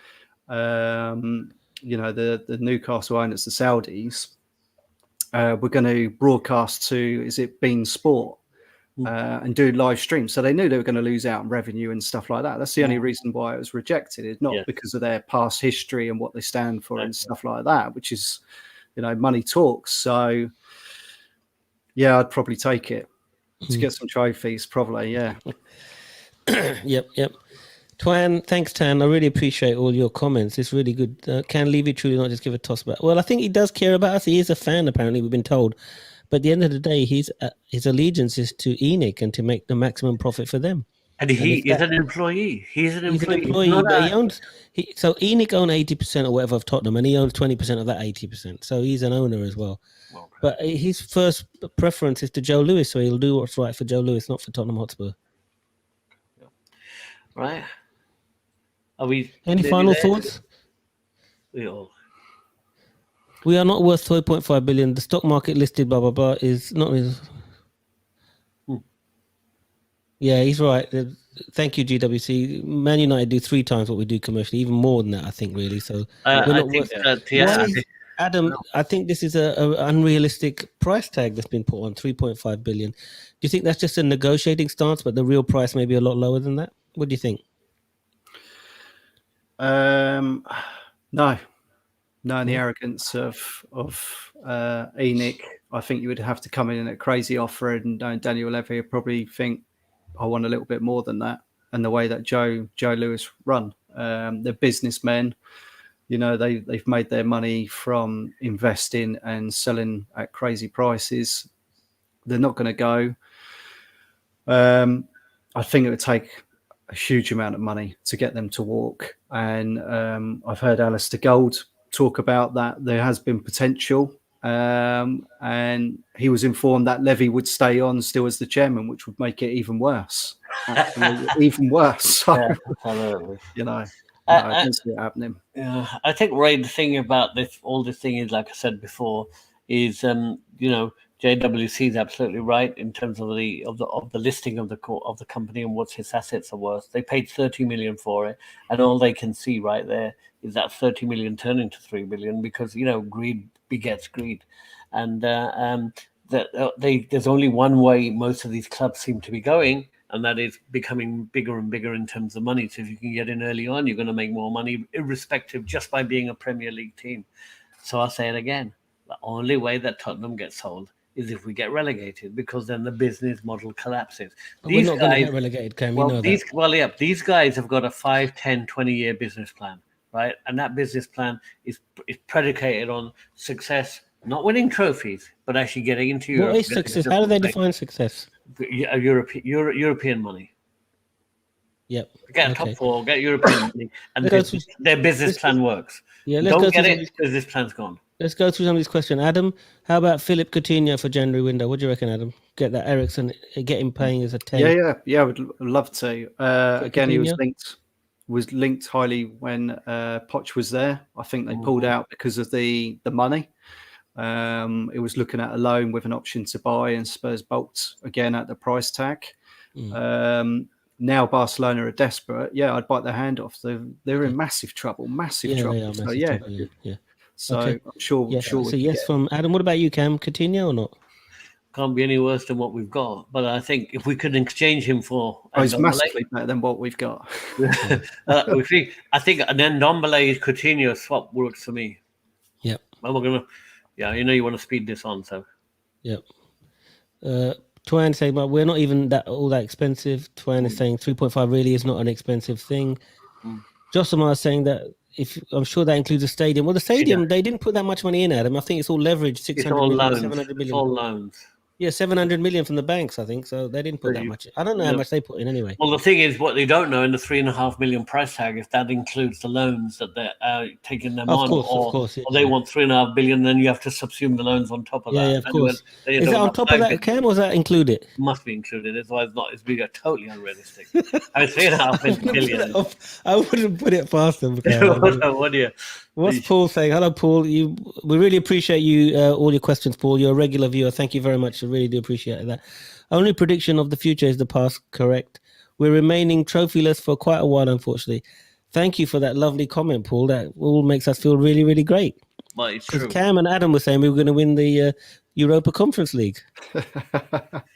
the Newcastle owners, the Saudis, were going to broadcast to, is it Bein Sport, and do live stream. So they knew they were going to lose out on revenue and stuff like that. That's the only reason why it was rejected. It's not because of their past history and what they stand for and stuff like that, which is, money talks. So, yeah, I'd probably take it to get some trophies, probably, yeah. Yep. Twan, thanks, Tan. I really appreciate all your comments. It's really good. Can leave it truly, not just give a toss back. Well, I think he does care about us. He is a fan, apparently, we've been told. But at the end of the day, his allegiance is to ENIC and to make the maximum profit for them. And he is an employee. He's an employee. But he owns. So ENIC own 80% or whatever of Tottenham, and he owns 20% of that 80%. So he's an owner as well. Okay. But his first preference is to Joe Lewis, so he'll do what's right for Joe Lewis, not for Tottenham Hotspur. Right. Are we? Any final thoughts? We are not worth 12.5 billion. The stock market listed blah blah blah is not. Yeah, he's right. Thank you, GWC. Man United do 3 times what we do commercially, even more than that, I think, really. So we're not worth. Adam, I think this is a unrealistic price tag that's been put on 3.5 billion. Do you think that's just a negotiating stance, but the real price may be a lot lower than that? What do you think? No, in the arrogance of ENIC, I think you would have to come in at a crazy offer, and Daniel Levy would probably think, I want a little bit more than that. And the way that Joe Lewis run, they're businessmen. They've made their money from investing and selling at crazy prices. They're not going to go. I think it would take a huge amount of money to get them to walk. And I've heard Alistair Gold talk about that. There has been potential. And he was informed that Levy would stay on still as the chairman, which would make it even worse. Even worse. So, I don't see it happening. Yeah, I think, Ray, the thing about this thing is, like I said before, is JWC is absolutely right in terms of the listing of the company and what its assets are worth. They paid 30 million for it, and all they can see right there is that 30 million turning to 3 billion because greed begets greed, and there's only one way most of these clubs seem to be going, and that is becoming bigger and bigger in terms of money. So if you can get in early on, you're going to make more money, irrespective, just by being a Premier League team. So I'll say it again: the only way that Tottenham gets sold is if we get relegated, because then the business model collapses. We're not going to get relegated, Cam. These guys have got a 5, 10, 20-year business plan, right? And that business plan is predicated on success, not winning trophies, but actually getting into Europe. What is success? How do they define success? European money. Yep. Get top 4, get European money, and their business plan works. Yeah, don't get it, business plan's gone. Let's go through some of these questions. Adam, how about Philip Coutinho for January window? What do you reckon, Adam? Get that Ericsson, get him paying as a 10. Yeah, I would love to. Again, he was linked highly when Poch was there. I think they pulled out because of the money. It was looking at a loan with an option to buy, and Spurs balked again at the price tag. Now Barcelona are desperate. Yeah, I'd bite their hand off. They're in massive trouble. So okay. I'm sure. Yeah, so yes from Adam. What about you, Cam? Coutinho or not? Can't be any worse than what we've got. But I think if we could exchange him for, he's massively better than what we've got. I think an Ndombele Coutinho swap works for me. Yep. Well, we're gonna. Yeah, you want to speed this on, so. Yep. Twan saying, but we're not even all that expensive. Twan is saying 3.5 really is not an expensive thing. Josimar is saying that I'm sure that includes a stadium. Well, the stadium, they didn't put that much money in, Adam. I think it's all leveraged, 600 million, 700 million. It's all loans. Yeah, 700 million from the banks, I think. So they didn't put that much. I don't know how much they put in anyway. Well, the thing is, what they don't know in the 3.5 million price tag, if that includes the loans that they're taking them on, Of course, or they want 3.5 billion, then you have to subsume the loans on top of that. Yeah, of course. Is that on top of that, Cam, or is that included? Must be included. Otherwise, it's be totally unrealistic. I mean, 3.5 billion. I wouldn't put it past them. What do you? What's Paul saying? Hello, Paul. We really appreciate you, all your questions, Paul. You're a regular viewer. Thank you very much. I really do appreciate that. Only prediction of the future is the past, correct? We're remaining trophyless for quite a while, unfortunately. Thank you for that lovely comment, Paul. That all makes us feel really, really great. Well, it's true. Cam and Adam were saying we were going to win the Europa Conference League.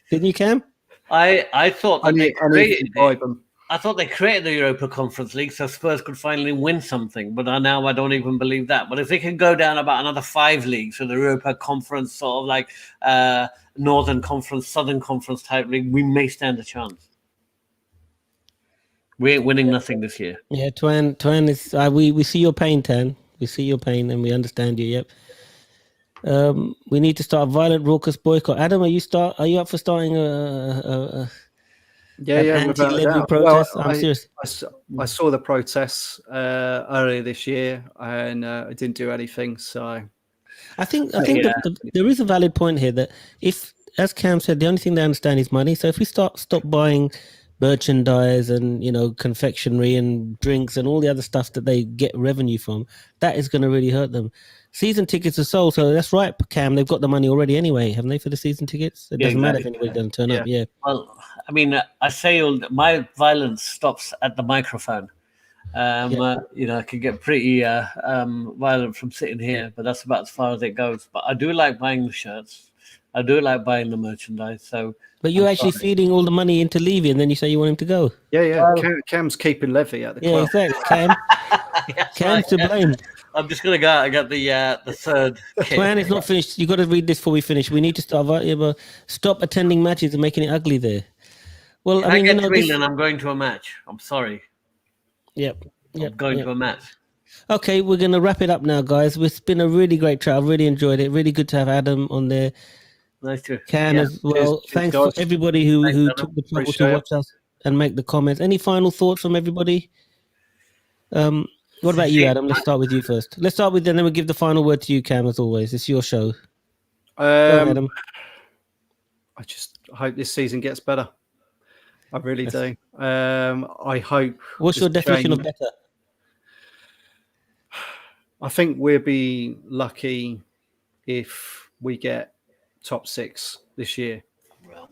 Didn't you, Cam? I thought that they created them. I thought they created the Europa Conference League so Spurs could finally win something, but now I don't even believe that. But if they can go down about another 5 leagues, so the Europa Conference, sort of like Northern Conference, Southern Conference type league, we may stand a chance. We ain't winning nothing this year. Yeah, Twan is. We see your pain, Tan. We see your pain, and we understand you. Yep. We need to start a violent, raucous boycott. Adam, are you up for starting an anti-Levy protest? Well, I'm serious. I saw the protests earlier this year, and I didn't do anything. So I think there is a valid point here that if, as Cam said, the only thing they understand is money. So if we stop buying merchandise and confectionery and drinks and all the other stuff that they get revenue from, that is going to really hurt them. Season tickets are sold, so that's right, Cam. They've got the money already anyway, haven't they, for the season tickes? It doesn't matter if anybody doesn't turn up. Yeah. Well, I mean, I say my violence stops at the microphone. I can get pretty violent from sitting here, but that's about as far as it goes. But I do like buying the shirts. I do like buying the merchandise. So. But you're actually feeding all the money into Levy, and then you say you want him to go. Yeah. Cam's keeping Levy at the club. Yeah, exactly. Cam. Cam's to blame. I'm just gonna go out and get the third. Plan is not finished. You got to read this before we finish. We need to stop attending matches and making it ugly there. Well, I mean, to England, I'm going to a match. I'm sorry. Yep. I'm going to a match. Okay, we're going to wrap it up now, guys. It's been a really great chat. I've really enjoyed it. Really good to have Adam on there. Nice to as well. Thanks for everybody who took the trouble to watch us and make the comments. Any final thoughts from everybody? What about you, Adam? Let's start with you first. Let's start with, and then we'll give the final word to you, Cam, as always. It's your show. Go on, Adam. I just hope this season gets better. I really do. I hope. What's your definition of better? I think we'll be lucky if we get top 6 this year. Well,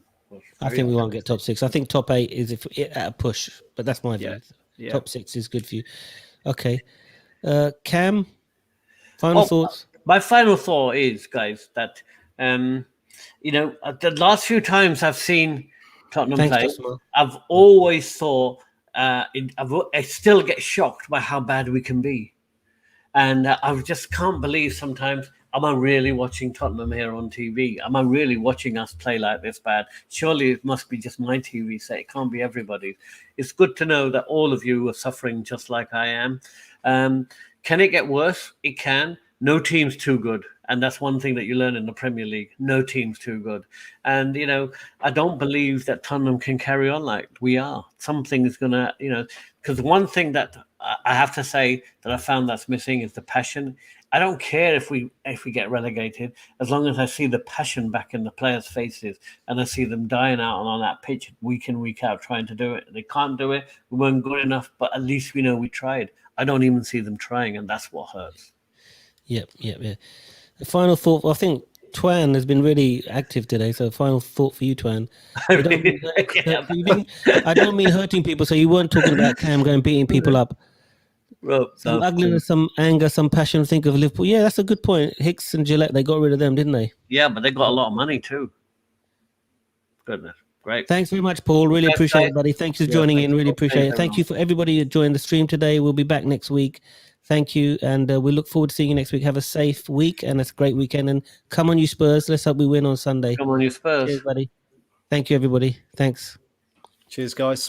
I think we won't get top 6. I think top 8 is at a push, but that's my view. Yeah. Top 6 is good for you. Okay. Cam, final thoughts? My final thought is, guys, that, the last few times I've seen Tottenham play, I've always thought, I still get shocked by how bad we can be. And I just can't believe sometimes, am I really watching Tottenham here on TV? Am I really watching us play like this bad? Surely it must be just my TV set. It can't be everybody. It's good to know that all of you are suffering just like I am. Can it get worse? It can. No team's too good. And that's one thing that you learn in the Premier League. No team's too good. And, I don't believe that Tottenham can carry on like we are. Something is going to, because one thing that I have to say that I found that's missing is the passion. I don't care if we get relegated, as long as I see the passion back in the players' faces and I see them dying out on that pitch week in, week out, trying to do it. They can't do it. We weren't good enough, but at least we know we tried. I don't even see them trying, and that's what hurts. Yep. The final thought, I think Twan has been really active today, so final thought for you, Twan. I don't mean hurting people, so you weren't talking about Cam going beating people up. Well, some ugliness, some anger, some passion. Think of Liverpool. Yeah, that's a good point. Hicks and Gillette, they got rid of them, didn't they? Yeah, but they got a lot of money too. Goodness. Great. Thanks very much, Paul. Really appreciate it, buddy. Thanks for joining in. Really appreciate it. Thank you for everybody who joined the stream today. We'll be back next week. Thank you. And we look forward to seeing you next week. Have a safe week and it's a great weekend. And come on, you Spurs. Let's hope we win on Sunday. Come on, you Spurs. Cheers, buddy. Thank you, everybody. Thanks. Cheers, guys.